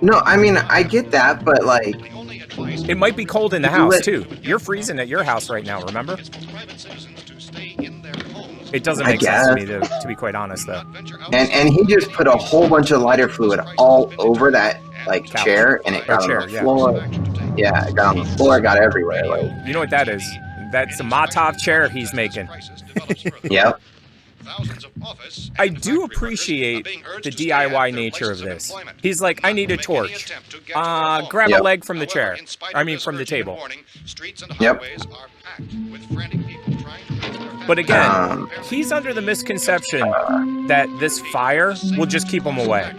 Speaker 2: No, I mean, I get that, but like,
Speaker 1: It might be cold in the house, too. You're freezing at your house right now, remember? It doesn't
Speaker 2: I
Speaker 1: make sense to me,
Speaker 2: guess.
Speaker 1: to be quite honest, though.
Speaker 2: and he just put a whole bunch of lighter fluid all over that like
Speaker 1: Couch.
Speaker 2: chair, and it
Speaker 1: Or
Speaker 2: got
Speaker 1: chair,
Speaker 2: on the
Speaker 1: yeah.
Speaker 2: floor. Yeah, it got on the floor, it got everywhere. Like,
Speaker 1: You know what that is? That's a Motov chair he's making.
Speaker 2: yep.
Speaker 1: I do appreciate the DIY nature of this. He's like, I need a torch. Grab a
Speaker 2: Yep.
Speaker 1: leg from the chair. I mean, from the table.
Speaker 2: Yep.
Speaker 1: But again, he's under the misconception that this fire will just keep him away.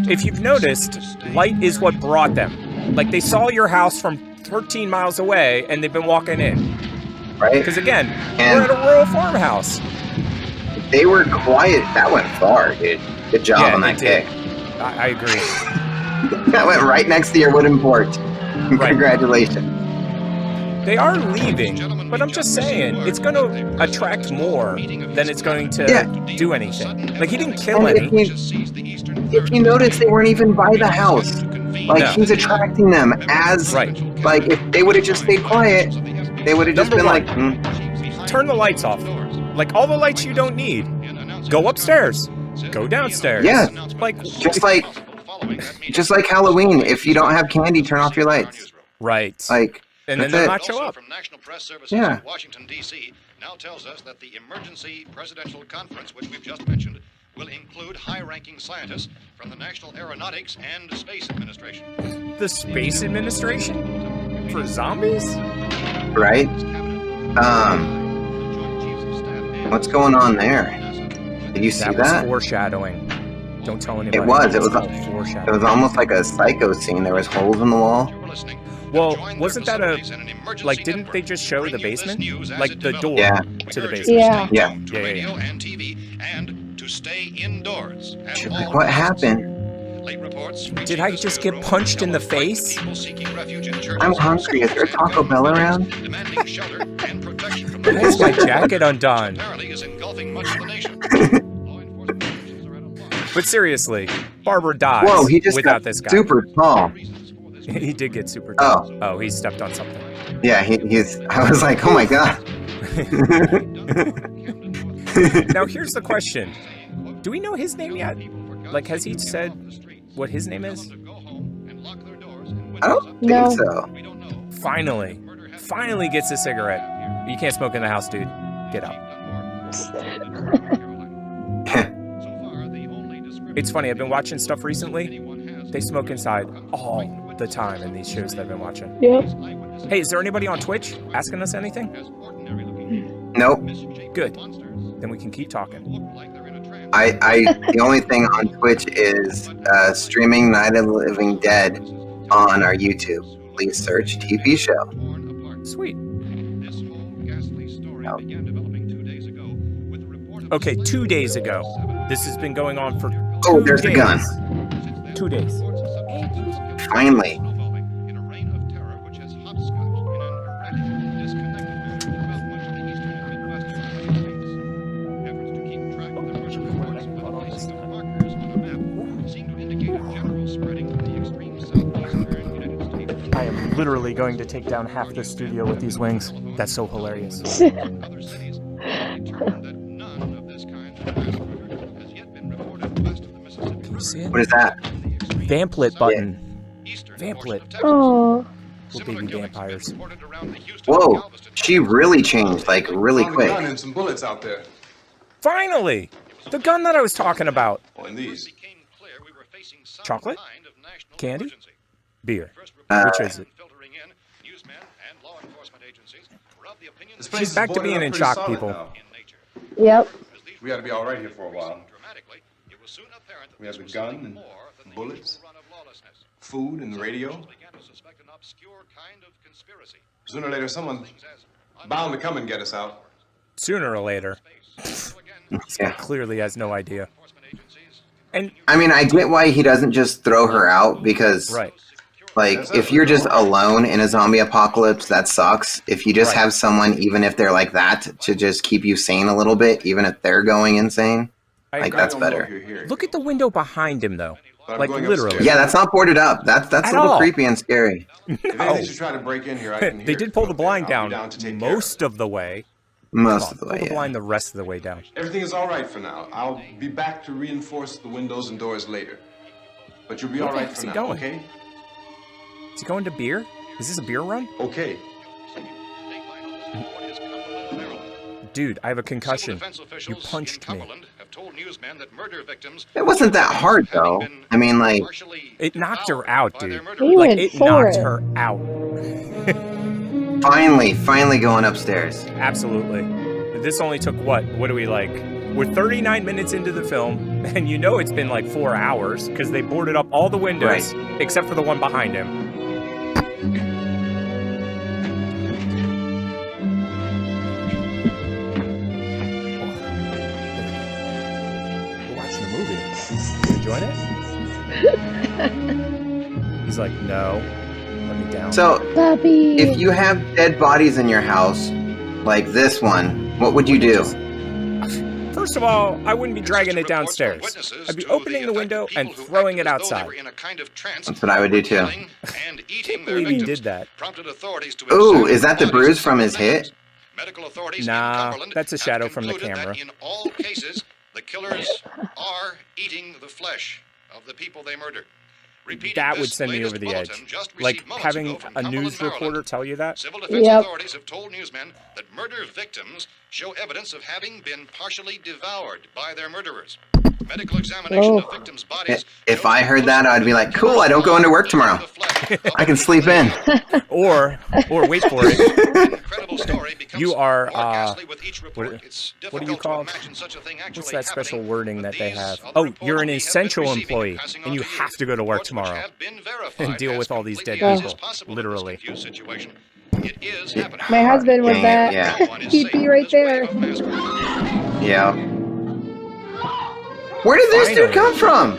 Speaker 1: If you've noticed, light is what brought them. Like, they saw your house from 13 miles away, and they've been walking in.
Speaker 2: Right?
Speaker 1: Because again,
Speaker 2: And-
Speaker 1: we're at a rural farmhouse.
Speaker 2: They were quiet. That went far, dude. Good job
Speaker 1: Yeah,
Speaker 2: on
Speaker 1: it
Speaker 2: that
Speaker 1: did.
Speaker 2: kick.
Speaker 1: I agree.
Speaker 2: That went right next to your wooden porch.
Speaker 1: Right.
Speaker 2: Congratulations.
Speaker 1: They are leaving, but I'm just saying, it's going to attract more than it's going to do anything. Like, he didn't kill
Speaker 2: And
Speaker 1: any.
Speaker 2: if you notice, they weren't even by the house. Like,
Speaker 1: No.
Speaker 2: he's attracting them as,
Speaker 1: Right.
Speaker 2: like, if they would have just stayed quiet, they would have just
Speaker 1: Number
Speaker 2: been
Speaker 1: one.
Speaker 2: like,
Speaker 1: Turn the lights off. Like, all the lights you don't need. Go upstairs. Go downstairs.
Speaker 2: Yeah.
Speaker 1: Like,
Speaker 2: just like Halloween. If you don't have candy, turn off your lights.
Speaker 1: right.
Speaker 2: Like,
Speaker 1: And then
Speaker 2: that's
Speaker 1: they'll
Speaker 2: it.
Speaker 1: not show up.
Speaker 7: From National Press Services
Speaker 2: Yeah.
Speaker 7: in Washington, D.C. now tells us that the emergency presidential conference, which we've just mentioned, will include high-ranking scientists from the National Aeronautics and Space Administration.
Speaker 1: The Space Administration? For zombies?
Speaker 2: right?
Speaker 7: Joint Chiefs of Staff and
Speaker 2: What's going on there? Did you see
Speaker 1: That was
Speaker 2: that?
Speaker 1: foreshadowing. Don't tell anybody.
Speaker 2: It was. It was.
Speaker 1: called
Speaker 2: It
Speaker 1: foreshadowing.
Speaker 2: was almost like a Psycho scene. There was holes in the wall.
Speaker 1: Well, wasn't that like? Didn't they just show the basement, like the door
Speaker 2: Yeah.
Speaker 1: to the basement?
Speaker 3: Yeah.
Speaker 2: Yeah.
Speaker 7: Radio and TV, and to stay indoors. And
Speaker 2: She's
Speaker 7: all
Speaker 2: like, what happened?
Speaker 7: late reports
Speaker 1: Did I just get punched in the face?
Speaker 7: people seeking refuge in churches,
Speaker 2: I'm hungry. Is there Taco Bell around?
Speaker 7: demanding shelter and protection from the
Speaker 1: Why is my jacket undone?
Speaker 7: apparently is engulfing much of the nation. Law enforcement agencies are at a loss.
Speaker 1: But seriously, Barbara dies
Speaker 2: Whoa, he just
Speaker 1: without
Speaker 2: got
Speaker 1: this guy.
Speaker 2: super tall.
Speaker 1: He did get super tall. Oh, he stepped on something.
Speaker 2: Yeah, he's. I was like, oh my god.
Speaker 1: Now here's the question: do we know his name yet? Like, has he said what his name is?
Speaker 2: I don't
Speaker 3: No.
Speaker 2: think so.
Speaker 1: Finally gets a cigarette. You can't smoke in the house, dude. Get out. It's funny. I've been watching stuff recently. They smoke inside all the time in these shows that I've been watching.
Speaker 3: Yep.
Speaker 1: Hey, is there anybody on Twitch asking us anything?
Speaker 2: Nope.
Speaker 1: Good. Then we can keep talking.
Speaker 2: The only thing on Twitch is streaming Night of the Living Dead on our YouTube. Please search TV show.
Speaker 1: Sweet. Okay, 2 days ago. This has been going on for 2
Speaker 2: Oh, there's the
Speaker 1: days.
Speaker 2: gun.
Speaker 1: 2 days.
Speaker 2: Finally.
Speaker 1: I am literally going to take down half the studio with these wings. That's so hilarious. Can you see it?
Speaker 2: What is that?
Speaker 1: Vamplet button. Vamplet.
Speaker 3: Oh.
Speaker 1: Little baby vampires.
Speaker 2: Whoa, she really changed, like, really
Speaker 8: Found a
Speaker 2: quick.
Speaker 8: gun and some bullets out there.
Speaker 1: Finally! The gun that I was talking about.
Speaker 8: Oh, and these.
Speaker 1: Chocolate? Candy? Beer.
Speaker 2: Uh,
Speaker 1: Which is it?
Speaker 8: This place
Speaker 1: She's
Speaker 8: is
Speaker 1: back to
Speaker 8: boarded
Speaker 1: being
Speaker 8: up
Speaker 1: in
Speaker 8: pretty
Speaker 1: shock,
Speaker 8: solid
Speaker 1: people.
Speaker 8: now.
Speaker 3: Yep.
Speaker 8: We ought to be all right here for a while. We have the gun and bullets, food and the radio. Sooner or later, someone bound to come and get us out.
Speaker 1: Sooner or later. This guy
Speaker 2: Yeah.
Speaker 1: clearly has no idea. And
Speaker 2: I mean, I get why he doesn't just throw her out because,
Speaker 1: right.
Speaker 2: like, if you're just alone in a zombie apocalypse, that sucks. If you just
Speaker 1: Right.
Speaker 2: have someone, even if they're like that, to just keep you sane a little bit, even if they're going insane,
Speaker 1: I
Speaker 2: like,
Speaker 1: agree.
Speaker 2: that's
Speaker 8: I don't know if
Speaker 2: better.
Speaker 8: you're here,
Speaker 1: Look at the window behind him, though.
Speaker 8: but I'm
Speaker 1: Like,
Speaker 8: going
Speaker 1: literally.
Speaker 8: upstairs.
Speaker 2: Yeah, that's not boarded up. That's
Speaker 1: At
Speaker 2: a little
Speaker 1: all.
Speaker 2: creepy and scary.
Speaker 8: If anything should try to break in here, I can hear
Speaker 1: They
Speaker 8: it
Speaker 1: did pull the
Speaker 8: from up there.
Speaker 1: blind
Speaker 8: I'll be
Speaker 1: down
Speaker 8: to take care of
Speaker 1: most of the way.
Speaker 2: Most of the
Speaker 1: Pull
Speaker 2: way,
Speaker 1: the
Speaker 2: yeah.
Speaker 1: blind the rest of the way down.
Speaker 8: it. Everything is all right for now. I'll be back to reinforce the windows and doors later. But you'll be
Speaker 1: Where
Speaker 8: all
Speaker 1: the
Speaker 8: right
Speaker 1: heck's
Speaker 8: for
Speaker 1: he
Speaker 8: now,
Speaker 1: going?
Speaker 8: okay?
Speaker 1: Is he going to beer? Is this a beer run?
Speaker 8: Okay.
Speaker 1: Dude, I have a concussion.
Speaker 7: Civil defense
Speaker 1: You
Speaker 7: officials
Speaker 1: punched
Speaker 7: in
Speaker 1: me.
Speaker 7: Cumberland have told newsmen that murder victims
Speaker 2: It wasn't that hard, though. I mean, like,
Speaker 7: partially
Speaker 1: It knocked her
Speaker 7: devoured
Speaker 1: out,
Speaker 7: by
Speaker 1: dude.
Speaker 7: their murderers.
Speaker 3: He
Speaker 1: Like,
Speaker 3: went
Speaker 1: it
Speaker 3: for
Speaker 1: knocked
Speaker 3: it.
Speaker 1: her out.
Speaker 2: finally going upstairs.
Speaker 1: Absolutely. This only took what? What do we like? We're 39 minutes into the film, and you know it's been like 4 hours because they boarded up all the windows except for the one behind him. We're watching a movie. You enjoying it? He's like, no. Let me down.
Speaker 2: So,
Speaker 3: Puppy.
Speaker 2: if you have dead bodies in your house, like this one, what would you do?
Speaker 1: First of all, I wouldn't be dragging it downstairs. I'd be opening the window and throwing it outside.
Speaker 2: That's what I would do too.
Speaker 1: Can't believe he did that.
Speaker 2: Ooh, is that the bruise from his hit?
Speaker 7: Medical authorities
Speaker 1: Nah,
Speaker 7: in Cumberland
Speaker 1: that's a
Speaker 7: have
Speaker 1: shadow from the
Speaker 7: concluded
Speaker 1: camera.
Speaker 7: that in all cases, the killers are eating the flesh of the people they murder. Repeating
Speaker 1: That would
Speaker 7: this
Speaker 1: send me
Speaker 7: latest
Speaker 1: over the edge.
Speaker 7: bulletin just
Speaker 1: Like
Speaker 7: received moments
Speaker 1: having
Speaker 7: ago from
Speaker 1: a
Speaker 7: Cumberland,
Speaker 1: news
Speaker 7: Maryland.
Speaker 1: reporter tell you that.
Speaker 7: Civil defense
Speaker 3: Yep.
Speaker 7: authorities have told newsmen that murder victims show evidence of having been partially devoured by their murderers. Medical examination of victims' bodies.
Speaker 2: If I heard that, I'd be like, cool, I don't go into work tomorrow. I can sleep in.
Speaker 1: Or wait for it.
Speaker 7: Incredible story becomes
Speaker 1: You are,
Speaker 7: more ghastly with each report.
Speaker 1: what
Speaker 7: It's
Speaker 1: are you
Speaker 7: difficult to
Speaker 1: called?
Speaker 7: imagine such a thing actually
Speaker 1: What's that special
Speaker 7: happening,
Speaker 1: wording
Speaker 7: but
Speaker 1: that they
Speaker 7: these
Speaker 1: have?
Speaker 7: other
Speaker 1: Oh,
Speaker 7: reports
Speaker 1: you're an
Speaker 7: we have been
Speaker 1: essential
Speaker 7: receiving
Speaker 1: employee,
Speaker 7: passing
Speaker 1: and
Speaker 7: on
Speaker 1: you
Speaker 7: to
Speaker 1: have to go to work
Speaker 7: Reports which
Speaker 1: tomorrow
Speaker 7: have been verified
Speaker 1: and deal
Speaker 7: as
Speaker 1: with all these dead
Speaker 7: completely as
Speaker 1: people,
Speaker 7: is possible in this
Speaker 1: literally.
Speaker 7: confused situation. It is happening.
Speaker 3: My husband was
Speaker 2: Dang it,
Speaker 3: that.
Speaker 2: yeah.
Speaker 7: No one is
Speaker 3: He'd
Speaker 7: safe
Speaker 3: be
Speaker 7: from
Speaker 3: right
Speaker 7: this wave
Speaker 3: there.
Speaker 7: of mass murder.
Speaker 2: Yeah. Where did this dude come from?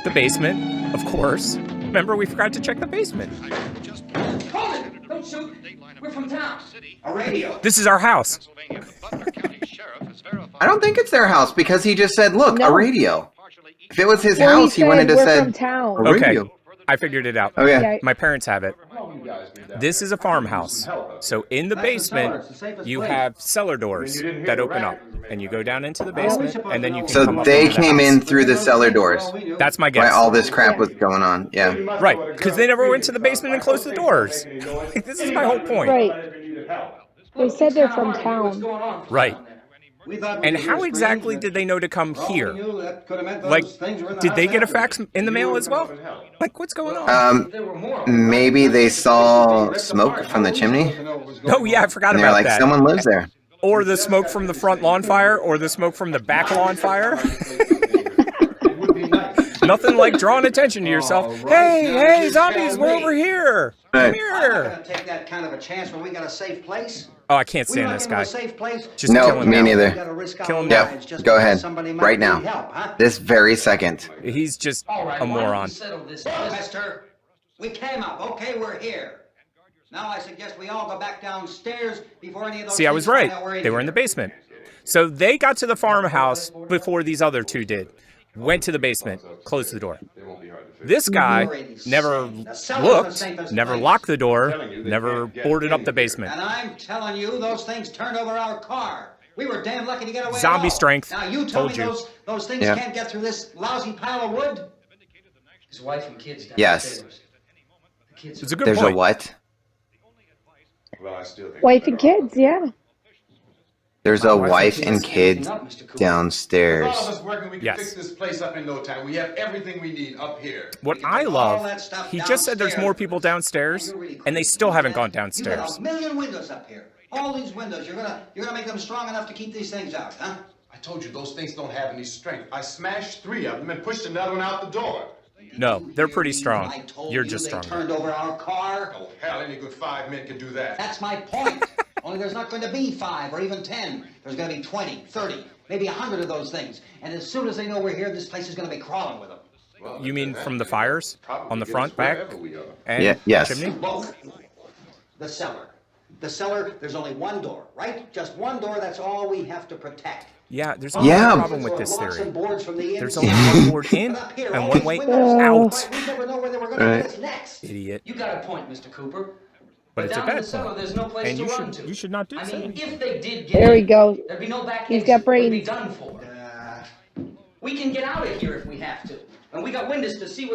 Speaker 1: The basement, of course. Remember, we forgot to check the basement.
Speaker 11: Hold it! Don't shoot! We're from town. A radio.
Speaker 1: This is our house.
Speaker 2: I don't think it's their house because he just said, look,
Speaker 3: No.
Speaker 2: a radio. If it was his
Speaker 3: Well,
Speaker 2: house, he wouldn't have
Speaker 3: we're
Speaker 2: said
Speaker 3: from town.
Speaker 2: a
Speaker 1: Okay,
Speaker 2: radio.
Speaker 1: I figured it out.
Speaker 2: Okay.
Speaker 3: Yeah.
Speaker 1: My parents have it. This is a farmhouse. So in the basement, you have cellar doors that open up. And you go down into the basement, and then you can come
Speaker 2: So
Speaker 1: up
Speaker 2: they
Speaker 1: into the
Speaker 2: came
Speaker 1: house.
Speaker 2: in through the cellar doors.
Speaker 1: That's my
Speaker 2: Why
Speaker 1: guess.
Speaker 2: all this crap was going on. Yeah.
Speaker 1: Right, because they never went to the basement and closed the doors. Like, this is my whole point.
Speaker 3: Right. They said they're from town.
Speaker 1: Right. And how exactly did they know to come here? Like, did they get a fax in the mail as well? Like, what's going on?
Speaker 2: Maybe they saw smoke from the chimney.
Speaker 1: Oh, yeah, I forgot
Speaker 2: And they're
Speaker 1: about
Speaker 2: like,
Speaker 1: that.
Speaker 2: someone lives there.
Speaker 1: Or the smoke from the front lawn fire, or the smoke from the back lawn fire. Nothing like drawing attention to yourself. Hey, zombies, we're over here. Come
Speaker 2: Right.
Speaker 1: here.
Speaker 11: Take that kind of a chance when we got a safe place.
Speaker 1: Oh, I can't
Speaker 11: We
Speaker 1: stand
Speaker 11: let
Speaker 1: this
Speaker 11: him to
Speaker 1: guy.
Speaker 11: a safe place.
Speaker 1: Just
Speaker 2: No,
Speaker 1: kill him
Speaker 2: me
Speaker 1: now.
Speaker 2: neither.
Speaker 11: We gotta risk
Speaker 1: Kill
Speaker 11: our
Speaker 1: him
Speaker 2: Yep,
Speaker 11: lives just
Speaker 2: go
Speaker 11: because
Speaker 2: ahead.
Speaker 11: somebody might
Speaker 2: Right
Speaker 11: need
Speaker 2: now.
Speaker 11: help, huh?
Speaker 2: This very second.
Speaker 1: He's just
Speaker 11: All right,
Speaker 1: a
Speaker 11: why don't
Speaker 1: moron.
Speaker 11: we settle this, mister? We came up. Okay, we're here. Now I suggest we all go back downstairs before any of those
Speaker 1: See, I was
Speaker 11: things
Speaker 1: right.
Speaker 11: find out we're
Speaker 1: They were in
Speaker 11: here.
Speaker 1: the basement. So they got to the farmhouse before these other two did. Went to the basement, closed the door. This guy never looked, never locked the door, never boarded up the basement.
Speaker 11: And I'm telling you, those things turned over our car. We were damn lucky to get away.
Speaker 1: Zombie
Speaker 11: at all.
Speaker 1: strength.
Speaker 11: Now you tell
Speaker 1: Told
Speaker 11: me
Speaker 1: you.
Speaker 11: those things
Speaker 2: Yeah.
Speaker 11: can't get through this lousy pile of wood. His wife and kids downstairs.
Speaker 2: Yes.
Speaker 11: The kids
Speaker 1: It's a good
Speaker 2: There's
Speaker 1: point.
Speaker 2: a what?
Speaker 3: Wife and kids, yeah.
Speaker 2: There's a wife and kid downstairs.
Speaker 8: All of us working, we can
Speaker 1: Yes.
Speaker 8: fix this place up in no time. We have everything we need up here.
Speaker 1: What I love, he just said there's more people downstairs, and they still haven't gone
Speaker 11: You
Speaker 1: downstairs.
Speaker 11: got a million windows up here. All these windows, you're gonna make them strong enough to keep these things out, huh?
Speaker 8: I told you those things don't have any strength. I smashed 3 of them and pushed another one out the door.
Speaker 1: No, they're pretty
Speaker 11: I
Speaker 1: strong.
Speaker 11: told
Speaker 1: You're
Speaker 11: you
Speaker 1: just
Speaker 11: they
Speaker 1: stronger.
Speaker 11: turned over our car.
Speaker 8: Oh, hell, any good 5 men can do that.
Speaker 11: That's my point. Only there's not going to be 5 or even 10. There's going to be 20, 30, maybe 100 of those things. And as soon as they know we're here, this place is going to be crawling with them.
Speaker 1: You mean from the fires? On the front, back? And
Speaker 2: Yeah, yes.
Speaker 1: chimney?
Speaker 11: Both. The cellar. The cellar, there's only one door, right? Just one door, that's all we have to protect.
Speaker 1: Yeah, there's only
Speaker 2: Yeah.
Speaker 1: one problem with this
Speaker 11: Blocks
Speaker 1: theory.
Speaker 11: and boards from the
Speaker 1: There's
Speaker 11: inside.
Speaker 1: only one board in
Speaker 11: But up here,
Speaker 1: and
Speaker 11: all
Speaker 1: one
Speaker 11: these
Speaker 1: way
Speaker 11: windows,
Speaker 1: out.
Speaker 11: We never know where they were going to
Speaker 2: Right.
Speaker 11: get us next.
Speaker 1: Idiot.
Speaker 5: You got a point, Mr. Cooper.
Speaker 1: But it's a
Speaker 5: down in
Speaker 1: bad
Speaker 5: the cellar,
Speaker 1: point.
Speaker 5: there's no place
Speaker 1: And
Speaker 5: to
Speaker 1: you
Speaker 5: run
Speaker 1: should
Speaker 5: to.
Speaker 1: you should not do
Speaker 5: I
Speaker 1: so.
Speaker 5: mean, if they did get
Speaker 3: There we
Speaker 5: in,
Speaker 3: go.
Speaker 5: there'd be no back
Speaker 3: He's
Speaker 5: exit.
Speaker 3: got
Speaker 5: We'd be
Speaker 3: brains.
Speaker 5: done for. We can get out of here if we have to. And we got windows to see what